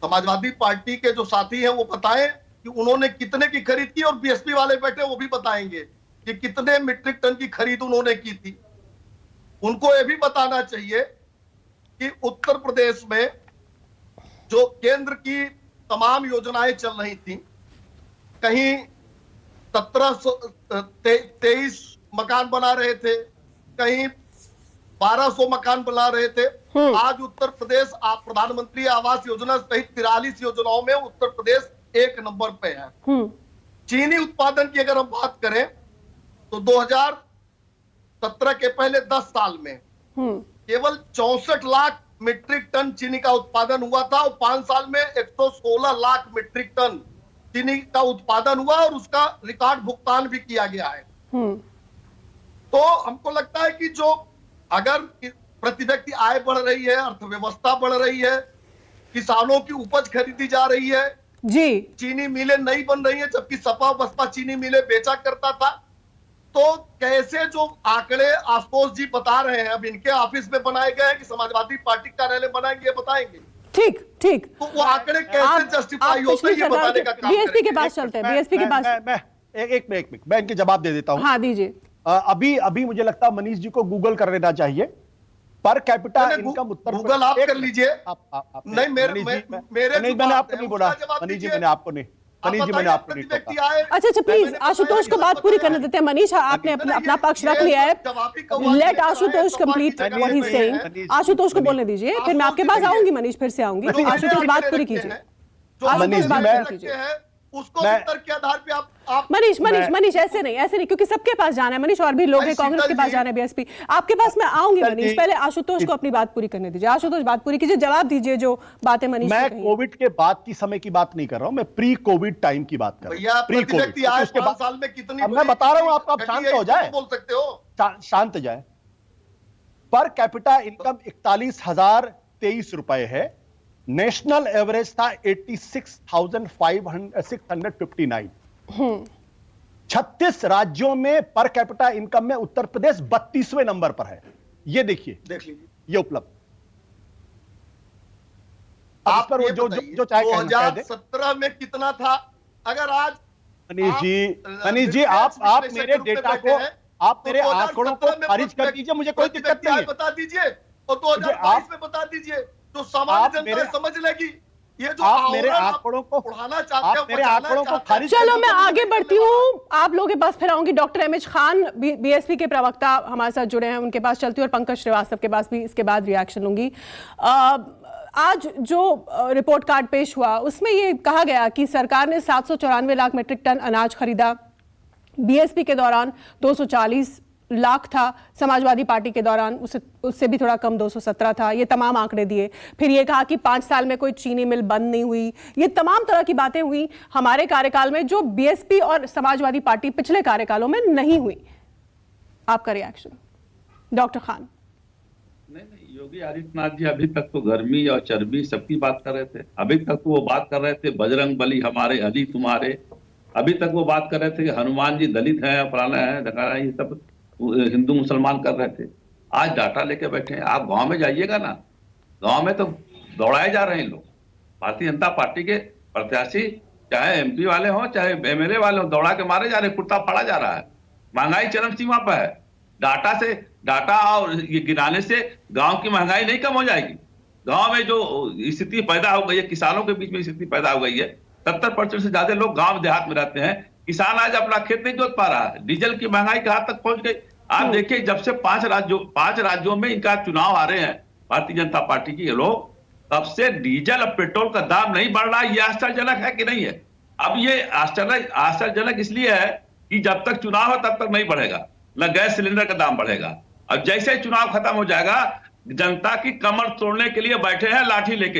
समाजवादी पार्टी के जो साथी हैं वो बताएं कि उन्होंने कितने की खरीद की, और बीएसपी वाले बैठे वो भी बताएंगे कि कितने मीट्रिक टन की खरीद उन्होंने की थी। उनको ये भी बताना चाहिए कि उत्तर प्रदेश में जो केंद्र की तमाम योजनाएं चल रही थी, कहीं 1723 मकान बना रहे थे, कहीं 1200 मकान बना रहे थे। आज उत्तर प्रदेश प्रधानमंत्री आवास योजना सहित 43 योजनाओं में उत्तर प्रदेश 1 नंबर पे है। चीनी उत्पादन की अगर हम बात करें तो 2017 के पहले 10 साल में केवल 64 लाख मीट्रिक टन चीनी का उत्पादन हुआ था, और 5 साल में 116 लाख मीट्रिक टन चीनी का उत्पादन हुआ, और उसका रिकॉर्ड भुगतान भी किया गया है। तो हमको लगता है कि जो अगर प्रति व्यक्ति आय बढ़ रही है, अर्थव्यवस्था बढ़ रही है, किसानों की उपज खरीदी जा रही है जी, चीनी मिलें नहीं बन रही है, जबकि सपा बसपा चीनी मिलें बेचा करता था, तो कैसे जो आंकड़े आशुतोष जी बता रहे हैं अब इनके ऑफिस में बनाए गए हैं कि समाजवादी पार्टी कार्यालय बनाएंगे, ये बताएंगे। ठीक ठीक। तो वो आंकड़े कैसे जस्टिफाई होते हैं ये बताने का काम बीएसपी के पास चलते हैं। बीएसपी के पास एक मिनट मैं इनके जवाब दे देता हूं। हाँ दीजिए। अभी मुझे लगता है मनीष जी को गूगल कर लेना चाहिए। पर कैपिटा इनकम उत्तर गूगल आप कर लीजिए। नहीं मैंने आपको नहीं बोला मनीष जी, मैंने आपको नहीं, मनीष जी मैंने आपको नहीं कहा। अच्छा प्लीज आशुतोष को बात पूरी करने देते हैं। मनीष आपने अपना पक्ष रख लिया है, let Ashutosh complete what he is saying. Ashutosh को बोलने दीजिए, फिर मैं आपके पास आऊंगी मनीष, फिर से आऊंगी। आशुतोष बात पूरी कीजिए। आशुतोष बात पूरी कीजिए। उसको उत्तर के आधार पे आप मनीष ऐसे नहीं, क्योंकि सबके पास जाना है मनीष, और भी लोग हैं कांग्रेस के पास जाना है, बीएसपी आपके पास मैं आऊंगी मनीष। पहले आशुतोष को अपनी बात पूरी करने दीजिए। आशुतोष बात पूरी कीजिए, जवाब दीजिए जो बातें मनीष। मैं कोविड के बाद की समय की बात नहीं कर रहा हूं, मैं प्री कोविड टाइम की बात कर रहा हूं। प्री कोविड उसके बाद साल में कितनी मैं बता रहा हूं आपको, आप शांत हो जाए, बोल सकते हो, शांत जाए। पर कैपिटा इनकम 41,023 रुपए है, नेशनल एवरेज था 86,659। 36 राज्यों में पर कैपिटा इनकम में उत्तर प्रदेश 32वें नंबर पर है। ये देखिए, देख लीजिए, ये उपलब्ध। आप पर जो चाहे 2017 में कितना था? अगर आज मनीष जी आप मेरे डेटा को, आप मेरे आंकड़ों को खारिज कर दीजिए, मुझे कोई दिक्कत नहीं है। बता दीजिए, और 2022 में बता दीजिए, तो सामान्य जनता समझ लेगी। ये जो आप मेरे आंकड़ों को उड़ाना चाहते हैं, मेरे आंकड़ों को खारिज। चलो मैं आगे बढ़ती हूँ, आप लोगों के पास फिर आऊंगी। डॉक्टर एमएच खान बीएसपी के प्रवक्ता हमारे साथ जुड़े हैं, उनके पास चलती हूँ, और पंकज श्रीवास्तव के पास भी इसके बाद रिएक्शन लूंगी। आज जो रिपोर्ट कार्ड पेश हुआ उसमें ये कहा गया कि सरकार ने 794 लाख मीट्रिक टन अनाज खरीदा, बीएसपी के दौरान 240 लाख था, समाजवादी पार्टी के दौरान उससे भी थोड़ा कम 217 था। ये तमाम आंकड़े दिए। फिर ये कहा कि 5 साल में कोई चीनी मिल बंद नहीं हुई। ये तमाम तरह की बातें हुई हमारे कार्यकाल में, जो बीएसपी और समाजवादी पार्टी पिछले कार्यकालों में नहीं हुई। आपका रिएक्शन डॉक्टर खान? नहीं, योगी आदित्यनाथ जी अभी तक तो गर्मी और चर्बी सबकी बात कर रहे थे। अभी तक तो वो बात कर रहे थे बजरंग बली हमारे, अली तुम्हारे। अभी तक वो बात कर रहे थे कि हनुमान जी दलित हैं, फलाना है, ढकाना, ये सब हिंदू मुसलमान कर रहे थे। आज डाटा लेके बैठे हैं। आप गांव में जाइएगा ना, गांव में तो दौड़ाए जा रहे हैं लोग। भारतीय जनता पार्टी के प्रत्याशी चाहे एमपी वाले हों चाहे एमएलए वाले हों, दौड़ा के मारे जा रहे हैं, कुर्ता फाड़ा जा रहा है। महंगाई चरम सीमा पर है। डाटा और ये गिराने से गांव की महंगाई नहीं कम हो जाएगी। गांव में जो स्थिति पैदा हो गई है, किसानों के बीच में स्थिति पैदा हो गई है, 70% से ज्यादा लोग गांव देहात में रहते हैं। किसान आज अपना खेत नहीं जोत पा रहा है, डीजल की महंगाई कहां तक पहुंच गई। आप देखिए, जब से 5 राज्यों में इनका चुनाव आ रहे हैं भारतीय जनता पार्टी के लोग, तब से डीजल और पेट्रोल का दाम नहीं बढ़ रहा। ये आश्चर्यजनक है कि नहीं है? अब ये आश्चर्यजनक इसलिए है कि जब तक चुनाव हो तब तक नहीं बढ़ेगा, न गैस सिलेंडर का दाम बढ़ेगा। अब जैसे ही चुनाव खत्म हो जाएगा, जनता की कमर तोड़ने के लिए बैठे हैं लाठी लेके।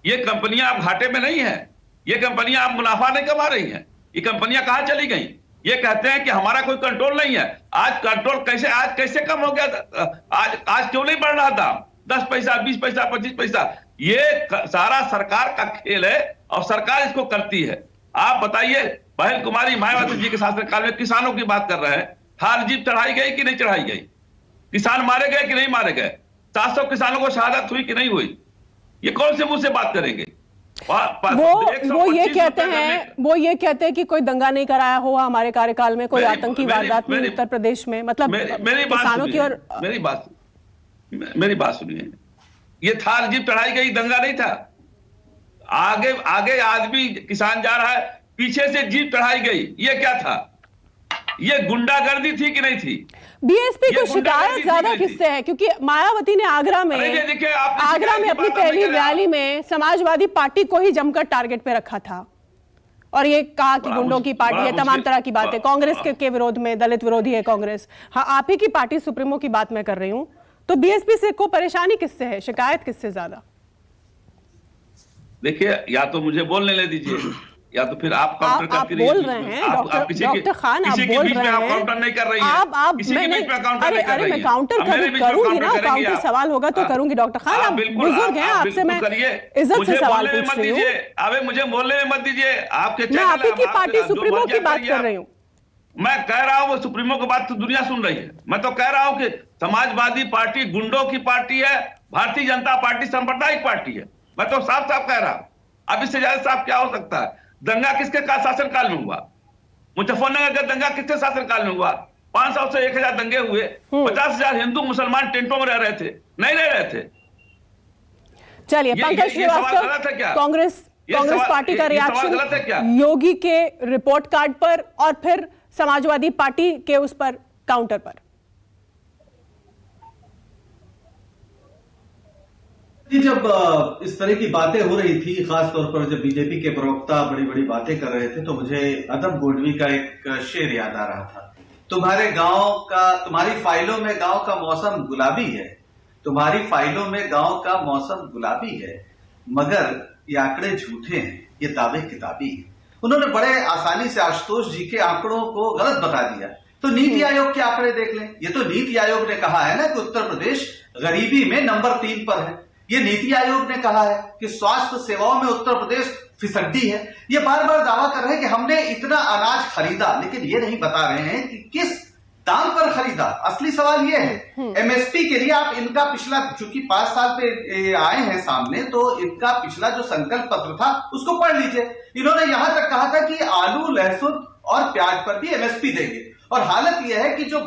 ये कंपनियां अब घाटे में नहीं है, ये कंपनियां अब मुनाफा नहीं कमा रही हैं। ये कंपनियां कहां चली गई? ये कहते हैं कि हमारा कोई कंट्रोल नहीं है। आज कंट्रोल कैसे कम हो गया? आज क्यों नहीं बढ़ रहा दाम? 10 पैसा, 20 पैसा, 25 पैसा। ये सारा सरकार का खेल है और सरकार इसको करती है। आप बताइए, बहन कुमारी मायावती जी के शासनकाल में किसानों की बात कर रहे हैं, थार जीप चढ़ाई गई कि नहीं चढ़ाई गई? किसान मारे गए कि नहीं मारे गए? 700 किसानों को शहादत हुई कि नहीं हुई? ये कौन से मुंह से बात करेंगे? वो ये कहते हैं कि कोई दंगा नहीं कराया हुआ हमारे कार्यकाल में, कोई आतंकी वारदात नहीं उत्तर प्रदेश में। मतलब किसानों की और मेरी बात सुनिए, ये थार जीप चढ़ाई गई दंगा नहीं था। आगे आदमी किसान जा रहा है, पीछे से जीप चढ़ाई गई, ये क्या था? ये गुंडागर्दी थी कि नहीं थी? बीएसपी को शिकायत ज्यादा किससे है? क्योंकि मायावती ने आगरा में अपनी पहली रैली में समाजवादी पार्टी को ही जमकर टारगेट पे रखा था और ये कहा कि गुंडों की पार्टी है, तमाम तरह की बातें। कांग्रेस के विरोध में, दलित विरोधी है कांग्रेस। हाँ, आप ही की पार्टी सुप्रीमो की बात मैं कर रही हूं। तो बीएसपी से को परेशानी किससे है, शिकायत किससे ज्यादा? देखिए, या तो मुझे बोलने ले दीजिए, या तो फिर आप काउंटर करती रहिए। बोल रहे हैं डॉक्टर खान, आप बोल रहे हैं, काउंटर नहीं कर रही हैं। आप मैं काउंटर करूंगी ना, काउंटर सवाल होगा तो करूंगी। डॉक्टर खान, आप बुजुर्ग हैं, आपसे मैं इज्जत से सवाल पूछ रही हूँ। अबे मुझे बोलने में मत दीजिए, आपके मैं आप ही की पार्टी सुप्रीमो की बात कर रही हूँ। मैं कह रहा हूँ वो सुप्रीमो की बात तो दुनिया सुन रही है। मैं तो कह रहा हूँ कि समाजवादी पार्टी गुंडों की पार्टी है, भारतीय जनता पार्टी सांप्रदायिक पार्टी है। मैं तो साफ साफ कह रहा हूँ। अब इससे ज्यादा साफ क्या हो सकता है? दंगा किसके शासनकाल में हुआ? मुजफ्फरनगर का दंगा किसके शासनकाल में हुआ? 500 से 1000 दंगे हुए, 50,000 हिंदू मुसलमान टेंटों में रह रहे थे, नहीं रह रहे थे। चलिए, पंकज श्रीवास्तव, कांग्रेस पार्टी का रिएक्शन योगी के रिपोर्ट कार्ड पर और फिर समाजवादी पार्टी के उस पर काउंटर पर। जब इस तरह की बातें हो रही थी, खासतौर पर जब बीजेपी के प्रवक्ता बड़ी बड़ी बातें कर रहे थे, तो मुझे अदब गोडवी का एक शेर याद आ रहा था। तुम्हारी फाइलों में गांव का मौसम गुलाबी है, तुम्हारी फाइलों में गांव का मौसम गुलाबी है, मगर ये आंकड़े झूठे हैं, ये दावे किताबी है। उन्होंने बड़े आसानी से आशुतोष जी के आंकड़ों को गलत बता दिया। तो नीति आयोग के आंकड़े देख लें। ये तो नीति आयोग ने कहा है ना कि उत्तर प्रदेश गरीबी में नंबर 3 पर है। ये नीति आयोग ने कहा है कि स्वास्थ्य सेवाओं में उत्तर प्रदेश फिसड्डी है। ये बार बार दावा कर रहे हैं कि हमने इतना अनाज खरीदा, लेकिन ये नहीं बता रहे हैं कि किस दाम पर खरीदा। असली सवाल ये है, एमएसपी के लिए आप इनका पिछला, चूंकि 5 साल पे आए हैं सामने, तो इनका पिछला जो संकल्प पत्र था उसको पढ़ लीजिए। इन्होंने यहां तक कहा था कि आलू, लहसुन और प्याज पर भी एमएसपी देंगे। और हालत यह है कि जो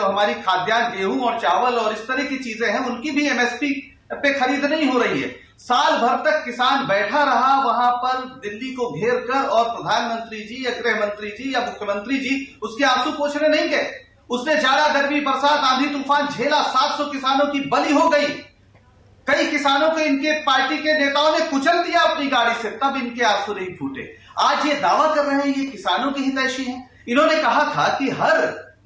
हमारी खाद्यान्न, गेहूं और चावल और इस तरह की चीजें हैं, उनकी भी एमएसपी पे खरीद नहीं हो रही है। साल भर तक किसान बैठा रहा वहां पर दिल्ली को घेर कर, और प्रधानमंत्री जी या गृह मंत्री जी या मुख्यमंत्री जी उसके आंसू पोंछने नहीं गए। उसने जाड़ा, गर्मी, बरसात, आंधी तूफान झेला। 700 किसानों की बलि हो गई। कई किसानों को इनके पार्टी के नेताओं ने कुचल दिया अपनी गाड़ी से, तब इनके आंसू नहीं फूटे। आज ये दावा कर रहे हैं ये किसानों की हितैषी हैं। इन्होंने कहा था कि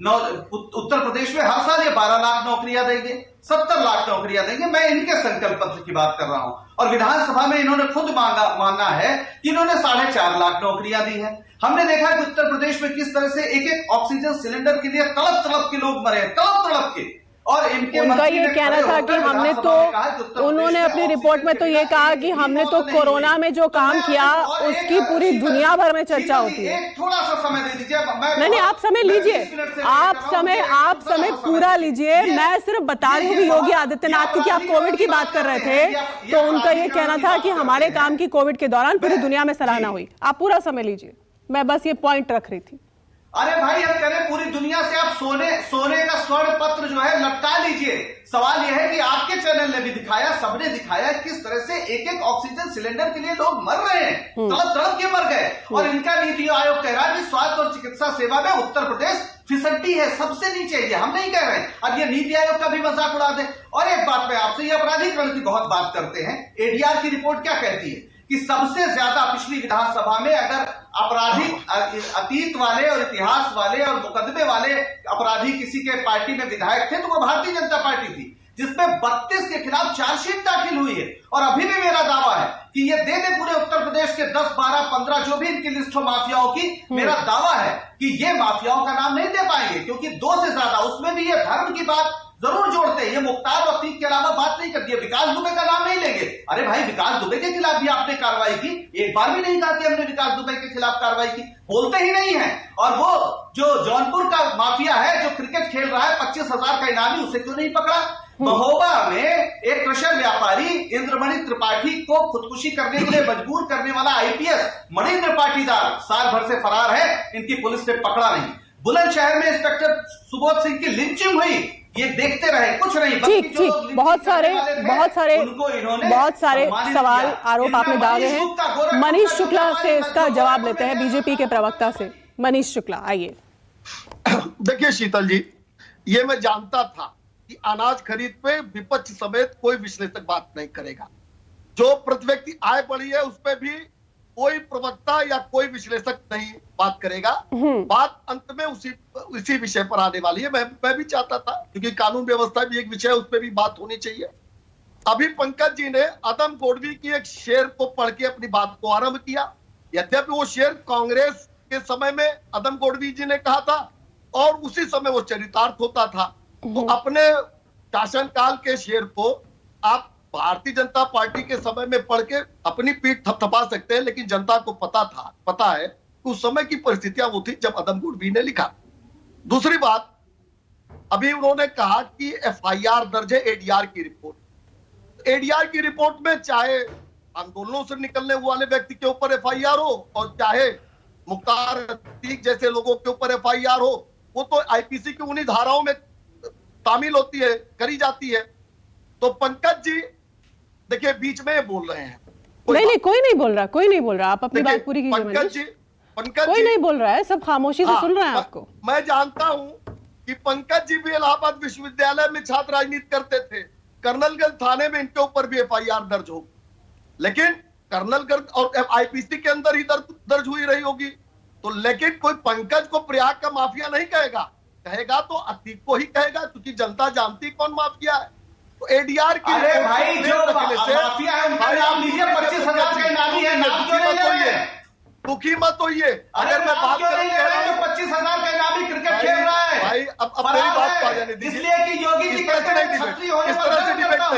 उत्तर प्रदेश में हर साल ये 12 लाख नौकरियां देंगे, 70 लाख नौकरियां देंगे। मैं इनके संकल्प पत्र की बात कर रहा हूं। और विधानसभा में इन्होंने खुद माना है कि इन्होंने 4.5 लाख नौकरियां दी हैं। हमने देखा कि उत्तर प्रदेश में किस तरह से एक ऑक्सीजन सिलेंडर के लिए तड़प तड़प के लोग मरे, तड़प के। और उनका ये कहना था कि हमने तो, उन्होंने अपनी रिपोर्ट में तो ये कहा कि हमने तो कोरोना में जो काम किया उसकी पूरी दुनिया भर में चर्चा होती है। थोड़ा सा समय दे दीजिए। नहीं, आप समय लीजिए, आप समय पूरा लीजिए। मैं सिर्फ बता रही हूँ योगी आदित्यनाथ, क्योंकि आप कोविड की बात कर रहे थे, तो उनका ये कहना था कि हमारे काम की कोविड के दौरान पूरी दुनिया में सराहना हुई। आप पूरा समय लीजिए, मैं बस ये पॉइंट रख रही थी। अरे भाई अब करें पूरी दुनिया से आप सोने का स्वर्ण पत्र जो है लटका लीजिए। सवाल यह है कि आपके चैनल ने भी दिखाया, सबने दिखाया किस तरह से एक एक ऑक्सीजन सिलेंडर के लिए लोग मर रहे हैं, तड़प तड़प के मर गए। और इनका नीति आयोग कह रहा है कि स्वास्थ्य और चिकित्सा सेवा में उत्तर प्रदेश फिसड्डी है, सबसे नीचे। ये हम नहीं कह रहे हैं, अब ये नीति आयोग का भी मजाक उड़ा दे। और एक बात मैं आपसे, ये अपराधीकरण की बहुत बात करते हैं, एडीआर की रिपोर्ट क्या कहती है कि सबसे ज्यादा पिछली विधानसभा में अगर आपराधिक अतीत वाले और इतिहास वाले और मुकदमे वाले अपराधी किसी के पार्टी में विधायक थे तो वो भारतीय जनता पार्टी थी, जिसमें 32 के खिलाफ चार्जशीट दाखिल हुई है। और अभी भी मेरा दावा है कि ये दे दे पूरे उत्तर प्रदेश के 10, 12, 15 जो भी इनकी लिस्ट हो माफियाओं की, मेरा दावा है कि ये माफियाओं का नाम नहीं दे पाएंगे, क्योंकि 2 से ज्यादा उसमें भी ये धर्म की बात जरूर जोड़ते हैं। ये मुख्तार और अतीक के अलावा बात नहीं करती है, विकास दुबे का नाम नहीं लेंगे। अरे भाई, विकास दुबे के खिलाफ भी आपने कार्रवाई की, एक बार भी नहीं कहा कि हमने विकास दुबे के खिलाफ कार्रवाई की, बोलते ही नहीं है। और वो जो जौनपुर का माफिया है जो क्रिकेट खेल रहा है 25,000 का इनामी, उसे क्यों नहीं पकड़ा? महोबा में एक क्रशर व्यापारी इंद्रमणि त्रिपाठी को खुदकुशी करने के लिए मजबूर करने वाला आईपीएस मणिंद्र पाटीदार साल भर से फरार है, इनकी पुलिस ने पकड़ा नहीं। बुलंदशहर में इंस्पेक्टर सुबोध सिंह की लिंचिंग हुई, ये देखते रहे, कुछ नहीं। ठीक, बहुत सारे सवाल, आरोप आपने दागे हैं। मनीष शुक्ला से इसका जवाब लेते हैं, बीजेपी के प्रवक्ता से। मनीष शुक्ला, आइए। देखिए शीतल जी, ये मैं जानता था कि अनाज खरीद पे विपक्ष समेत कोई विश्लेषक बात नहीं करेगा। जो प्रति व्यक्ति आय बढ़ी है उस पर भी कोई प्रवक्ता या कोई विश्लेषक नहीं बात करेगा। बात अंत में उसी विषय पर आने वाली है। मैं भी चाहता था, क्योंकि कानून व्यवस्था भी एक विषय है, उस पर भी बात होनी चाहिए। अभी पंकज जी ने अदम गोडवी की एक शेर को पढ़ के अपनी बात को आरंभ किया। यद्यपि वो शेर कांग्रेस के समय में अदम गोडवी जी ने कहा था और उसी समय वो चरितार्थ होता था। तो अपने शासनकाल के शेर को आप भारतीय जनता पार्टी के समय में पढ़ के अपनी पीठ थपथपा सकते हैं, लेकिन जनता को पता है कि उस समय की परिस्थितियां वो थी जब अदम गोडवी ने लिखा। दूसरी बात, अभी उन्होंने कहा कि एफआईआर दर्ज है एडीआर की रिपोर्ट। एडीआर की रिपोर्ट में चाहे आंदोलनों से निकलने वाले व्यक्ति के ऊपर एफआईआर हो और चाहे मुख्तार अतीक जैसे लोगों के ऊपर एफआईआर हो, वो तो आईपीसी की उन्हीं धाराओं में शामिल होती है, करी जाती है। तो पंकज जी देखिए बीच में बोल रहे हैं। नहीं, कोई नहीं बोल रहा, आप अपनी बात पूरी कीजिए। पंकज कोई नहीं बोल रहा है, सब खामोशी से सुन रहे हैं आपको। मैं जानता हूं कि पंकज जी भी इलाहाबाद विश्वविद्यालय में छात्र राजनीति करते थे। कर्नलगंज थाने में इनके ऊपर भी एफआईआर दर्ज हो, लेकिन कर्नलगंज और आईपीसी के अंदर ही दर्ज हुई रही होगी। तो लेकिन कोई पंकज को प्रयाग का माफिया नहीं कहेगा तो अतीक को ही कहेगा, क्योंकि जनता जानती कौन माफिया है। तो एडीआर की भाई जो माफिया है उनका नाम लीजिए, 25,000 का इनामी है, नाम क्यों नहीं ले रहे हैं? दुखी मत होइए। अगर मैं बात कर रहा हूं 25,000 का इनामी क्रिकेट खेल रहा है भाई, अब मेरी बात आ जाने दीजिए। इसलिए कि योगी जी कहते हैं छत्री होने पर गर्व करता हूं,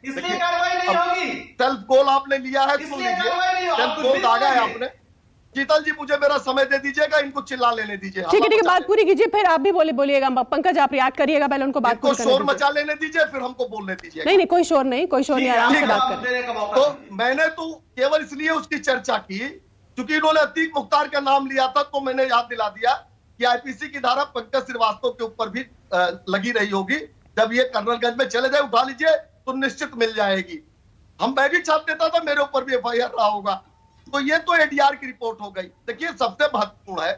इसलिए कार्रवाई नहीं होगी। सेल्फ गोल आपने लिया है, इसलिए कार्रवाई नहीं होगी। सेल्फ गोल दागा है आपने। शीतल जी मुझे मेरा समय दे दीजिएगा, इनको चिल्ला लेने दीजिए। ठीक है, बात पूरी कीजिए, फिर आप भी बोलिएगा। पंकज आप रिएक्ट करिएगा, पहले उनको बात को शोर मचा लेने दीजिए, फिर हमको बोलने दीजिए। नहीं, कोई शोर नहीं, आराम से बात करें। तो मैंने तो केवल इसलिए उसकी चर्चा की क्योंकि इन्होंने अतीक मुख्तार का नाम लिया था, तो मैंने याद दिला दिया कि आईपीसी की धारा पंकज श्रीवास्तव के ऊपर भी लगी रही होगी। जब ये कर्नलगंज में चले जाए, उठा लीजिए तो निश्चित मिल जाएगी। मैं भी छाप देता था, मेरे ऊपर भी एफआईआर रहा होगा। तो ये तो एडीआर की रिपोर्ट हो गई। देखिए सबसे महत्वपूर्ण है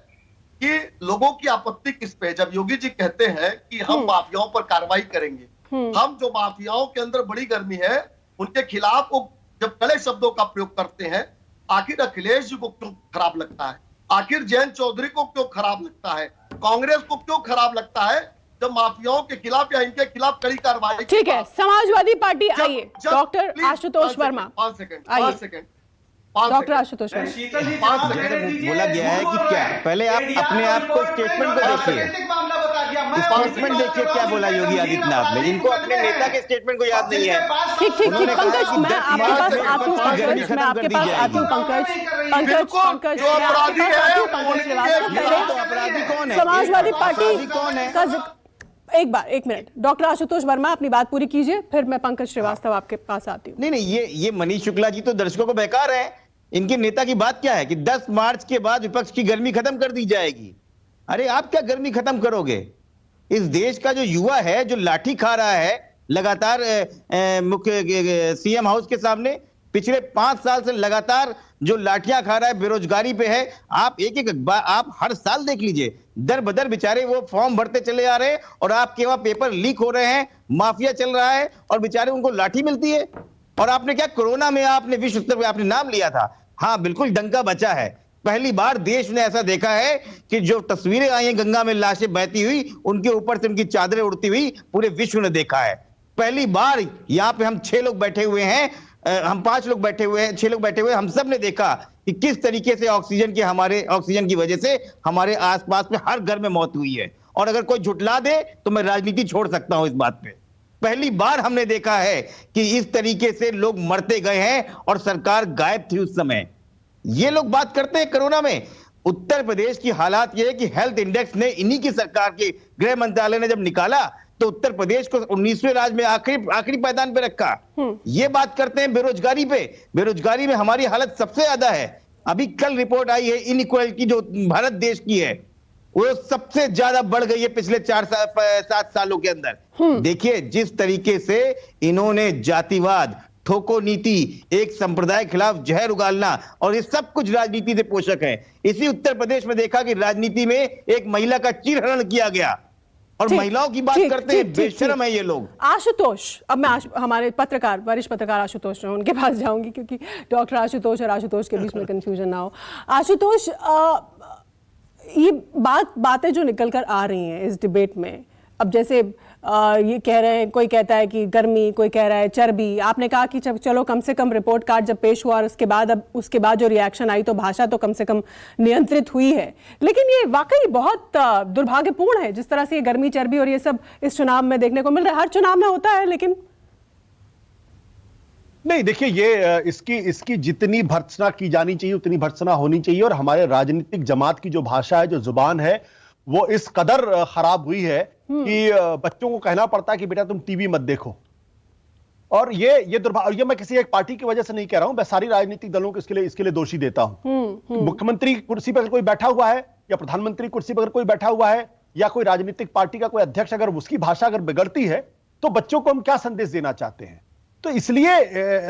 कि लोगों की आपत्ति किस पे है। जब योगी जी कहते हैं कि हम माफियाओं पर कार्रवाई करेंगे, हम जो माफियाओं के अंदर बड़ी गर्मी है उनके खिलाफ वो जब कड़े शब्दों का प्रयोग करते हैं, आखिर अखिलेश जी को क्यों खराब लगता है, आखिर जयंत चौधरी को क्यों खराब लगता है, कांग्रेस को क्यों खराब लगता है जब माफियाओं के खिलाफ या इनके खिलाफ कड़ी कार्रवाई। ठीक है, समाजवादी पार्टी आइए, doctor Ashutosh Verma. 5 second doctor Ashutosh बोला गया है कि क्या पहले आप अपने आप को स्टेटमेंट को देखिए, स्टेटमेंट देखिए क्या बोला योगी आदित्यनाथ ने। इनको अपने नेता के स्टेटमेंट को याद नहीं है। ठीक पंकज, मैं आपके पास आती हूँ। पंकज मैं आपके पास आती हूँ। पंकज अपराधी कौन है? समाजवादी पार्टी कौन है का एक मिनट, डॉक्टर आशुतोष वर्मा अपनी बात पूरी कीजिए, फिर मैं पंकज श्रीवास्तव आपके पास आती हूँ। नहीं, ये मनीष शुक्ला जी तो दर्शकों को बहका रहे हैं। इनके नेता की बात क्या है कि 10 मार्च के बाद विपक्ष की गर्मी खत्म कर दी जाएगी। अरे आप क्या गर्मी खत्म करोगे? इस देश का जो युवा है, जो लाठी खा रहा है लगातार मुख्य सीएम हाउस के सामने, पिछले 5 साल से लगातार जो लाठियां खा रहा है, बेरोजगारी पे है। आप आप हर साल देख लीजिए, दर बदर बेचारे वो फॉर्म भरते चले आ रहे हैं और आपके वहां पेपर लीक हो रहे हैं, माफिया चल रहा है और बेचारे उनको लाठी मिलती है। और आपने क्या, कोरोना में आपने विश्व स्तर पर आपने नाम लिया था। हाँ बिल्कुल, डंका बचा है। पहली बार देश ने ऐसा देखा है कि जो तस्वीरें आई हैं गंगा में लाशें बहती हुई, उनके ऊपर से उनकी चादरें उड़ती हुई, पूरे विश्व ने देखा है। पहली बार यहाँ पे हम 6 लोग बैठे हुए हैं, हम 5 लोग बैठे हुए हैं, 6 लोग बैठे हुए हैं, हम सब ने देखा कि किस तरीके से ऑक्सीजन की वजह से हमारे आसपास में हर घर में मौत हुई है। और अगर कोई झुटला दे तो मैं राजनीति छोड़ सकता हूं इस बात पे। पहली बार हमने देखा है कि इस तरीके से लोग मरते गए हैं और सरकार गायब थी उस समय। ये लोग बात करते हैं कोरोना में। उत्तर प्रदेश की हालात यह है कि हेल्थ इंडेक्स ने इन्हीं की सरकार के गृह मंत्रालय ने जब निकाला तो उत्तर प्रदेश को 19वें राज्य में आखिरी पायदान पे रखा। ये बात करते हैं बेरोजगारी पे। बेरोजगारी में हमारी हालत सबसे ज्यादा है। अभी कल रिपोर्ट आई है इनइक्वालिटी जो भारत देश की है, वो सबसे ज्यादा बढ़ गई है पिछले 7 सालों के अंदर। देखिए जिस तरीके से इन्होंने जातिवाद, ठोको नीति, एक संप्रदाय के खिलाफ जहर उगालना, और ये सब कुछ राजनीति से पोषक है। इसी उत्तर प्रदेश में देखा कि राजनीति में एक महिला का चीरहरण किया गया और महिलाओं की बात करते हैं, बेशर्म है ये लोग। आशुतोष, अब मैं हमारे पत्रकार, वरिष्ठ पत्रकार आशुतोष हैं, उनके पास जाऊंगी क्योंकि डॉक्टर आशुतोष और आशुतोष के बीच में कंफ्यूजन ना हो। आशुतोष, ये बातें जो निकल कर आ रही हैं इस डिबेट में, अब जैसे ये कह रहे हैं, कोई कहता है कि गर्मी, कोई कह रहा है चर्बी। आपने कहा कि चलो कम से कम रिपोर्ट कार्ड जब पेश हुआ और उसके बाद जो रिएक्शन आई तो भाषा तो कम से कम नियंत्रित हुई है, लेकिन ये वाकई बहुत दुर्भाग्यपूर्ण है जिस तरह से ये गर्मी, चर्बी और ये सब इस चुनाव में देखने को मिल रहा है। हर चुनाव में होता है, लेकिन नहीं। देखिए, ये इसकी जितनी भर्त्सना की जानी चाहिए उतनी भर्त्सना होनी चाहिए। और हमारे राजनीतिक जमात की जो भाषा है, जो जुबान है, वो इस कदर खराब हुई है कि बच्चों को कहना पड़ता है कि बेटा तुम टीवी मत देखो। और ये दुर्भाग्य, ये मैं किसी एक पार्टी की वजह से नहीं कह रहा हूं, मैं सारी राजनीतिक दलों को इसके लिए दोषी देता हूं। मुख्यमंत्री कुर्सी पर कोई बैठा हुआ है या प्रधानमंत्री कुर्सी पर कोई बैठा हुआ है या कोई राजनीतिक पार्टी का कोई अध्यक्ष, अगर उसकी भाषा अगर बिगड़ती है तो बच्चों को हम क्या संदेश देना चाहते हैं। तो इसलिए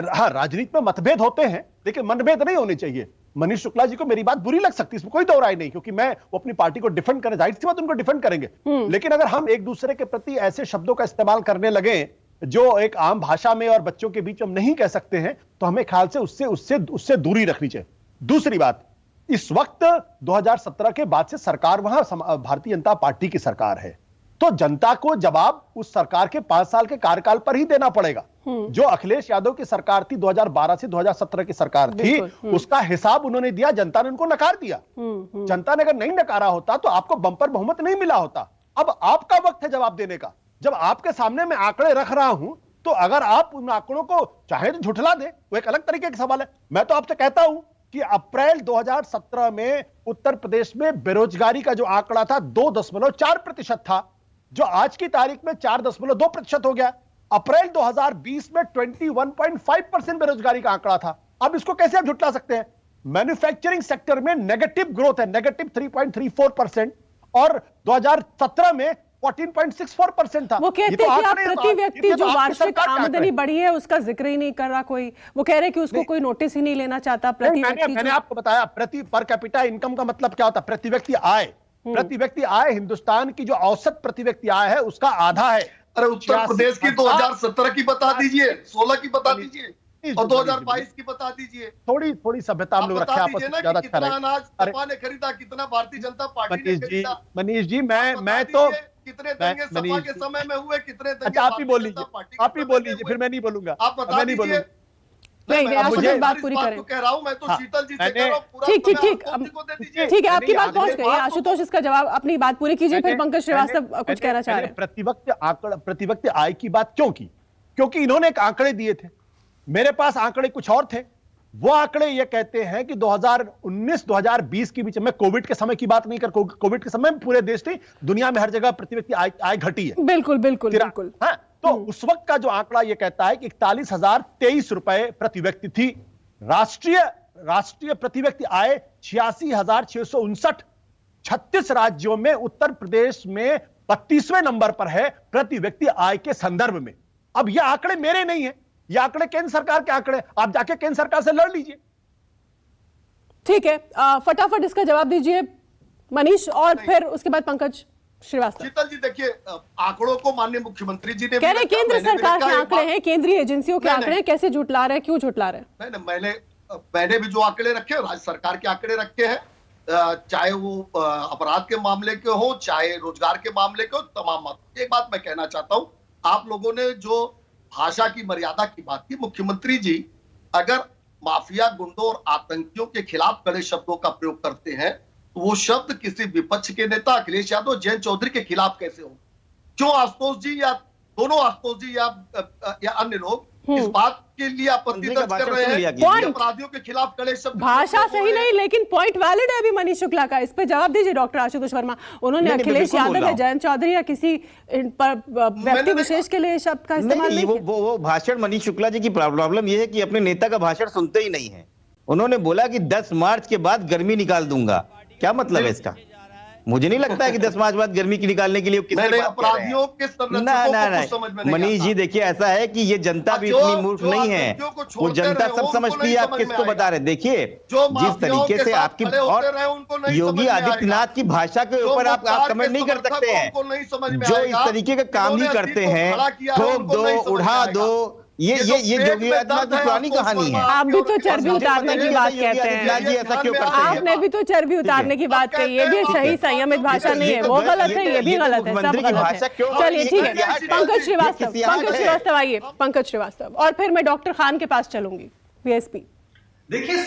हाँ, राजनीति में मतभेद होते हैं, लेकिन मनभेद नहीं होने चाहिए। मनीष शुक्ला जी को मेरी बात बुरी लग सकती है, इसमें कोई दो राय नहीं, क्योंकि मैं वो अपनी पार्टी को डिफेंड करें, जाहिर सी बात उनको डिफेंड करेंगे। लेकिन अगर हम एक दूसरे के प्रति ऐसे शब्दों का इस्तेमाल करने लगे जो एक आम भाषा में और बच्चों के बीच हम नहीं कह सकते हैं, तो हमें ख्याल से उससे दूरी रखनी चाहिए। दूसरी बात, इस वक्त 2017 के बाद से सरकार वहां भारतीय जनता पार्टी की सरकार है, तो जनता को जवाब उस सरकार के 5 साल के कार्यकाल पर ही देना पड़ेगा। जो अखिलेश यादव की सरकार थी, 2012 से 2017 की सरकार थी, उसका हिसाब उन्होंने दिया, जनता ने उनको नकार दिया। जनता ने अगर नहीं नकारा होता तो आपको बंपर बहुमत नहीं मिला होता। अब आपका वक्त है जवाब देने का। जब आपके सामने मैं आंकड़े रख रहा हूं, तो अगर आप उन आंकड़ों को चाहे तो झुठला दे, वो एक अलग तरीके का सवाल है। मैं तो आपसे कहता हूं कि अप्रैल 2017 में उत्तर प्रदेश में बेरोजगारी का जो आंकड़ा था 2.4% था, जो आज की तारीख में 4.2% हो गया। अप्रैल 2020 में 21.5% बेरोजगारी का आंकड़ा था। अब इसको कैसे आप झुटला सकते हैं? मैन्युफैक्चरिंग सेक्टर में नेगेटिव ग्रोथ है, नेगेटिव 3.34%, और 2017 में 14.64% था। वो कहते हैं कि आप प्रति व्यक्ति जो वार्षिक आमदनी बढ़ी है उसका जिक्र ही नहीं कर रहा कोई। वो कह रहे हैं कि उसको कोई नोटिस ही नहीं लेना चाहता। मैंने आपको बताया प्रति पर कैपिटा इनकम का मतलब क्या होता है। प्रति व्यक्ति आय, प्रति व्यक्ति आय हिंदुस्तान की जो औसत प्रति व्यक्ति आय है उसका आधा है। अरे उत्तर प्रदेश की 2017 की बता दीजिए, 16 की बता दीजिए और 2022 की बता दीजिए। थोड़ी सभ्यता हम लोग रखे आपस में, ज्यादा कितना अनाज सपा ने खरीदा, कितना भारतीय जनता पार्टी ने खरीदा। मनीष जी, मैं तो कितने दंगे सपा के समय में हुए, कितने दंगे आप ही बोल लीजिए, फिर मैं नहीं बोलूंगा। आप बता दीजिए। नहीं, बात पूरी करें। कह रहा हूं मैं तो शीतल जी से कह रहा हूं। ठीक है, आपकी बात पहुंच गई। आशुतोष इसका जवाब, अपनी बात पूरी कीजिए, फिर पंकज श्रीवास्तव कुछ कहना चाह रहे हैं। प्रति व्यक्ति आय की बात क्यों की? क्योंकि इन्होंने एक आंकड़े दिए थे, मेरे पास आंकड़े कुछ और थे। वो आंकड़े ये कहते हैं कि 2019-2020 के बीच में, कोविड के समय की बात नहीं कर, कोविड के समय में पूरे देश में, दुनिया में हर जगह प्रति व्यक्ति आय घटी है। बिल्कुल। हाँ, तो उस वक्त का जो आंकड़ा ये कहता है कि 41,023 रुपए प्रति व्यक्ति थी। राष्ट्रीय प्रति व्यक्ति आय 86,659 36 राज्यों में उत्तर प्रदेश में 32वें नंबर पर है प्रति व्यक्ति आय के संदर्भ में। अब ये आंकड़े मेरे नहीं है, ये आंकड़े केंद्र सरकार के आंकड़े, आप जाके केंद्र सरकार से लड़ लीजिए। ठीक है, फटाफट इसका जवाब दीजिए मनीष, और फिर उसके बाद पंकज श्रीवास्तव। शीतल जी देखिए, आंकड़ों को माननीय मुख्यमंत्री जी ने कह रहे केंद्र सरकार के आंकड़े हैं, केंद्रीय एजेंसियों के आंकड़े हैं, कैसे झुटला रहे हैं, क्यों झुटला रहे हैं? नहीं, मैंने भी जो आंकड़े रखे राज्य सरकार के आंकड़े रखे हैं, चाहे वो अपराध के मामले के हो, चाहे रोजगार के मामले के हो, तमाम। एक बात मैं कहना चाहता हूं, आप लोगों ने जो भाषा की मर्यादा की बात की, मुख्यमंत्री जी अगर माफिया, गुंडों और आतंकियों के खिलाफ कड़े शब्दों का प्रयोग करते हैं तो वो शब्द किसी विपक्ष के नेता अखिलेश यादव, जयंत चौधरी के खिलाफ कैसे हो? क्यों आशुतोष जी या दोनों आशुतोष जी या अन्य लोग इस बात के लिए आपत्ति दर्ज कर रहे हैं कि अपराधियों के खिलाफ कड़े शब्द? भाषा सही नहीं, लेकिन पॉइंट वैलिड है अभी मनीष शुक्ला का, इस पे जवाब दीजिए डॉक्टर आशुतोष वर्मा। उन्होंने अखिलेश यादव या जयंत चौधरी या किसी व्यक्ति विशेष के लिए शब्द का इस्तेमाल नहीं किया। वो भाषण मनीष शुक्ला जी की प्रॉब्लम ये है कि अपने नेता का भाषण सुनते ही नहीं है। उन्होंने बोला कि 10 मार्च के बाद गर्मी निकाल दूंगा, क्या मतलब है इसका? मुझे नहीं लगता है कि 10 मार्च बाद गर्मी की निकालने के लिए अपराधियों के मनीष जी देखिए, ऐसा है कि ये जनता भी इतनी मूर्ख नहीं है, वो जनता सब समझती है आप किसको बता रहे। देखिए जिस तरीके से आपकी और योगी आदित्यनाथ की भाषा के ऊपर आप कमेंट नहीं कर सकते हैं, जो इस तरीके का काम ही करते हैं, ठोक दो, उड़ा दो, ये योगी आदित्यनाथ की पुरानी कहानी है। आप भी तो चर्बी उतारने की बात कहते हैं, जी ऐसा क्यों करते हैं? आपने भी तो चर्बी उतारने की बात कही, ये भी सही संयमित भाषा नहीं है, वो गलत है, ये भी गलत है, सब गलत है। चलिए ठीक है, पंकज श्रीवास्तव आइए, पंकज श्रीवास्तव, और फिर मैं डॉक्टर खान के पास चलूंगी, वीएसपी। देखिए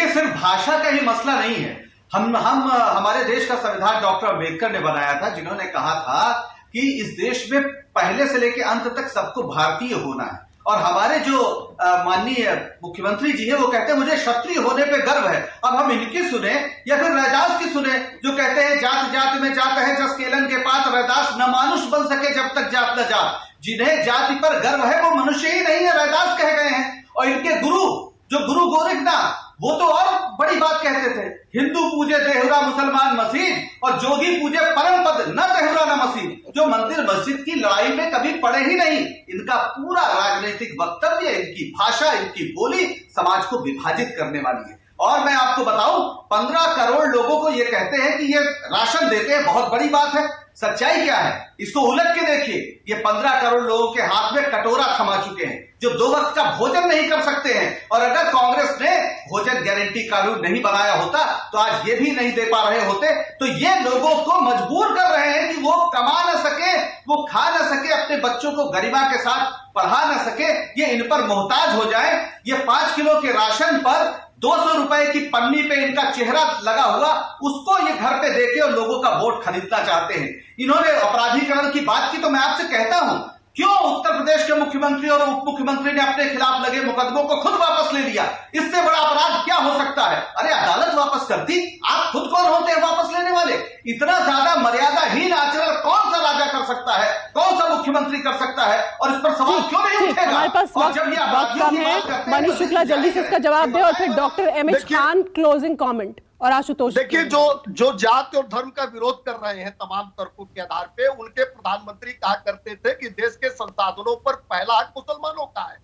सिर्फ भाषा का ही मसला नहीं है। हम हमारे देश का संविधान डॉक्टर अम्बेडकर ने बनाया था, जिन्होंने कहा था कि इस देश में पहले से लेकर अंत तक सबको भारतीय होना है। और हमारे जो माननीय मुख्यमंत्री जी है वो कहते हैं मुझे क्षत्रिय होने पे गर्व है। अब हम इनकी सुने या फिर रैदास की सुने, जो कहते हैं जात जात में जात है जस केलन के पात, रैदास न मानुष बन सके जब तक जात न जात। जिन्हें जाति पर गर्व है वो मनुष्य ही नहीं है, रैदास कहे गए हैं। और इनके गुरु जो गुरु गोरखनाथ, वो तो और बड़ी बात कहते थे, हिंदू पूजे देहुरा मुसलमान मस्जिद और जोगी पूजे परम पद न देहुरा न मस्जिद। जो मंदिर मस्जिद की लड़ाई में कभी पड़े ही नहीं। इनका पूरा राजनीतिक वक्तव्य, इनकी भाषा, इनकी बोली समाज को विभाजित करने वाली है। और मैं आपको बताऊं, 15 करोड़ लोगों को ये कहते हैं कि ये राशन देते हैं, बहुत बड़ी बात है। सच्चाई क्या है इसको उलट के देखिए, ये 15 करोड़ लोगों के हाथ में कटोरा थमा चुके हैं, जो 2 वक्त का भोजन नहीं कर सकते हैं। और अगर कांग्रेस ने भोजन गारंटी कानून नहीं बनाया होता तो आज ये भी नहीं दे पा रहे होते। तो ये लोगों को मजबूर कर रहे हैं कि वो कमा ना सके, वो खा ना सके, अपने बच्चों को गरिमा के साथ पढ़ा ना सके, ये इन पर मोहताज हो जाए। ये 5 किलो के राशन पर 200 रुपए की पन्नी पे इनका चेहरा लगा हुआ, उसको ये घर पे देके और लोगों का वोट खरीदना चाहते हैं। इन्होंने अपराधीकरण की बात की, तो मैं आपसे कहता हूं, क्यों उत्तर प्रदेश के मुख्यमंत्री और उप मुख्यमंत्री ने अपने खिलाफ लगे मुकदमों को खुद वापस ले लिया? इससे बड़ा अपराध क्या हो सकता है? अरे अदालत वापस करती, आप खुद कौन होते हैं वापस लेने वाले? इतना ज्यादा मर्यादाहीन आचरण कौन सा राजा कर सकता है, कौन सा मुख्यमंत्री कर सकता है? और इस पर सवाल क्यों नहीं उठेगा? हमारे पास वक्त कम है, मनीष शुक्ला जल्दी से इसका जवाब दे, और फिर doctor MH Khan closing comment, और आशुतोष। देखिए, जो जाति और धर्म का विरोध कर रहे हैं तमाम तर्कों के आधार पे, उनके प्रधानमंत्री कहा करते थे कि देश के संसाधनों पर पहला हक मुसलमानों का है।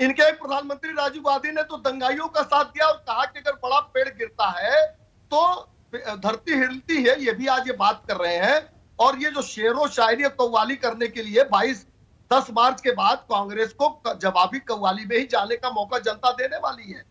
इनके प्रधानमंत्री राजीव गांधी ने तो दंगाइयों का साथ दिया और कहा कि अगर बड़ा पेड़ गिरता है तो धरती हिलती है। ये भी आज ये बात कर रहे हैं। और ये जो शेरो शायरी और कव्वाली करने के लिए 10 मार्च के बाद कांग्रेस को जवाबी कव्वाली में ही जाने का मौका जनता देने वाली है।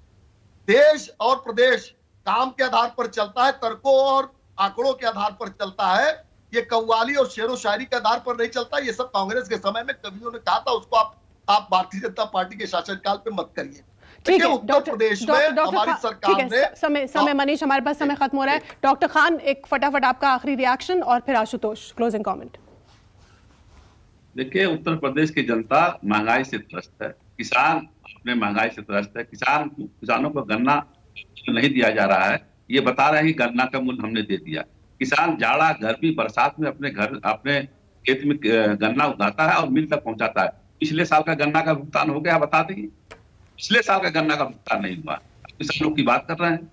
देश और प्रदेश काम के आधार पर चलता है, तर्कों और आंकड़ों के आधार पर चलता है। ये कव्वाली और शेरो शायरी के आधार पर नहीं चलता। ये सब कांग्रेस के समय में कवियों ने कहा था, उसको आप भारतीय जनता पार्टी के शासनकाल पे मत करिए। ठीक है, उत्तर प्रदेश में हमारी सरकार ने समय मनीष, हमारे पास समय खत्म हो रहा है। डॉक्टर खान, एक फटाफट आपका आखिरी रिएक्शन, और फिर आशुतोष क्लोजिंग कमेंट। देखिए, उत्तर प्रदेश की जनता महंगाई से त्रस्त है, किसान अपने महंगाई से त्रस्त है। किसानों को गन्ना नहीं दिया जा रहा है, ये बता रहे हैं कि गन्ना का मूल्य हमने दे दिया। किसान जाड़ा, गर्मी, बरसात में अपने खेत में गन्ना उगाता है और मिल तक पहुंचाता है। पिछले साल का गन्ना का भुगतान हो गया, बता देंगे? पिछले साल का गन्ना का भुगतान नहीं हुआ, किसानों की बात कर रहे हैं।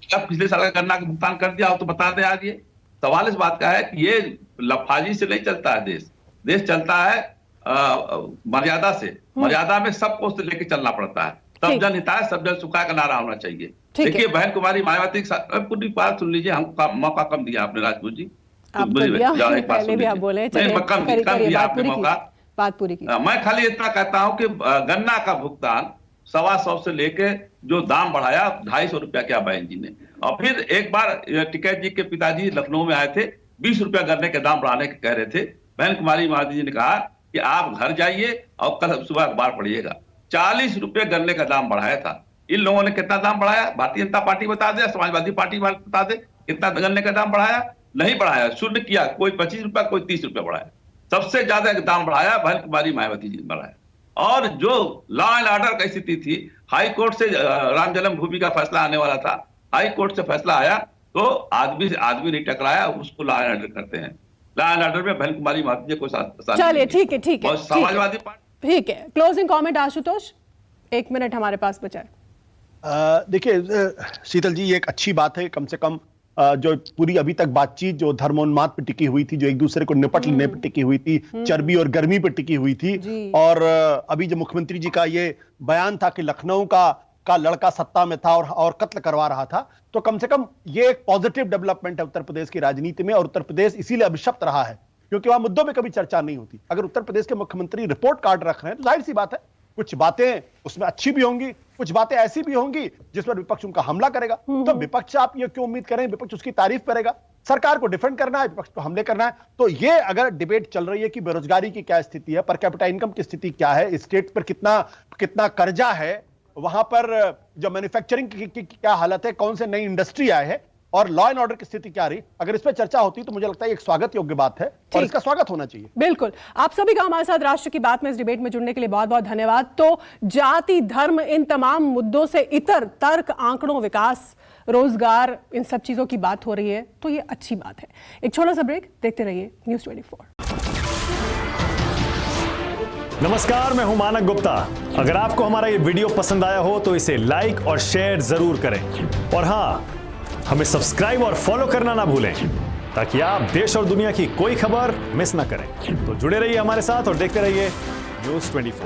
अब पिछले साल का गन्ना का भुगतान कर दिया हो तो बता दें आज। ये सवाल इस बात का है कि ये लफाजी से नहीं चलता है देश चलता है मर्यादा से। मर्यादा में सबको उससे लेके चलना पड़ता है। सब जन हिताय सब जन सुखाय का नारा होना चाहिए। देखिए बहन कुमारी मायावती के साथ पूरी बात सुन लीजिए, हमको मौका कम दिया आपने राजपूत जी। पहले भी आप बोले कम दिया आपने मौका, बात पूरी की। मैं खाली इतना कहता हूं कि गन्ना का भुगतान 125 से लेके जो दाम बढ़ाया 250 रुपया किया बहन जी ने। और फिर एक बार टिकैत जी के पिताजी लखनऊ में आए थे, 20 रुपया गन्ने के दाम बढ़ाने के कह रहे थे। बहन कुमारी मायावती जी ने कहा कि आप घर जाइए और कल सुबह अखबार पढ़िएगा, 40 रुपये गन्ने का दाम बढ़ाया था। इन लोगों ने कितना दाम बढ़ाया? भारतीय जनता पार्टी बता दे, समाजवादी पार्टी बता दे कितना गन्ने का दाम बढ़ाया? नहीं बढ़ाया, शून्य किया। कोई 25 रुपया, कोई 30 रुपया बढ़ाया। सबसे ज्यादा दाम बढ़ाया बहन कुमारी मायावती जी ने बढ़ाया। और जो लॉ एंड ऑर्डर की स्थिति थी, हाई कोर्ट से राम जन्मभूमि का फैसला आने वाला था, हाई कोर्ट से फैसला आया तो आदमी नहीं टकराया, उसको लॉ एंड ऑर्डर करते हैं। लॉ एंड ऑर्डर में बहन कुमारी मायावती जी को चलिए ठीक है समाजवादी पार्टी। ठीक है, क्लोजिंग कमेंट आशुतोष, 1 मिनट हमारे पास बचा है। देखिए शीतल जी, ये एक अच्छी बात है, कम से कम जो पूरी अभी तक बातचीत जो धर्मोन्माद पे टिकी हुई थी, जो एक दूसरे को निपट लेने पे टिकी हुई थी, चर्बी और गर्मी पे टिकी हुई थी। और अभी जो मुख्यमंत्री जी का ये बयान था कि लखनऊ का लड़का सत्ता में था और कत्ल करवा रहा था, तो कम से कम ये एक पॉजिटिव डेवलपमेंट है उत्तर प्रदेश की राजनीति में। और उत्तर प्रदेश इसीलिए अभिशप्त रहा है क्योंकि वहां मुद्दों में कभी चर्चा नहीं होती। अगर उत्तर प्रदेश के मुख्यमंत्री रिपोर्ट कार्ड रख रहे हैं तो जाहिर सी बात है कुछ बातें उसमें अच्छी भी होंगी, कुछ बातें ऐसी भी होंगी जिस पर विपक्ष उनका हमला करेगा। तो विपक्ष से आप ये क्यों उम्मीद करें? विपक्ष उसकी तारीफ करेगा। सरकार को डिफेंड करना है, विपक्ष को हमले करना है। तो ये अगर डिबेट चल रही है कि बेरोजगारी की क्या स्थिति है, पर कैपिटा इनकम की स्थिति क्या है, स्टेट पर कितना कर्जा है, वहां पर जो मैन्युफैक्चरिंग की क्या हालत है, कौन से नई इंडस्ट्री आए हैं और लॉ एंड ऑर्डर की स्थिति क्या रही, अगर इस पर चर्चा होती तो मुझे लगता है एक स्वागत योग्य बात है और इसका स्वागत होना चाहिए। बिल्कुल। आप सभी का हमारे साथ राष्ट्र की बात में इस डिबेट में जुड़ने के लिए बहुत बहुत धन्यवाद। तो जाति, धर्म, इन तमाम मुद्दों से इतर तर्क, आंकड़ों, विकास, रोजगार, इन सब चीजों की बात हो रही है, तो ये अच्छी बात है। एक छोटा सा ब्रेक, देखते रहिए न्यूज़ 24। नमस्कार, मैं हूं मानक गुप्ता। अगर आपको हमारा ये वीडियो पसंद आया हो तो इसे लाइक और शेयर जरूर करें। और हाँ, हमें सब्सक्राइब और फॉलो करना ना भूलें ताकि आप देश और दुनिया की कोई खबर मिस ना करें। तो जुड़े रहिए हमारे साथ और देखते रहिए न्यूज़ 24।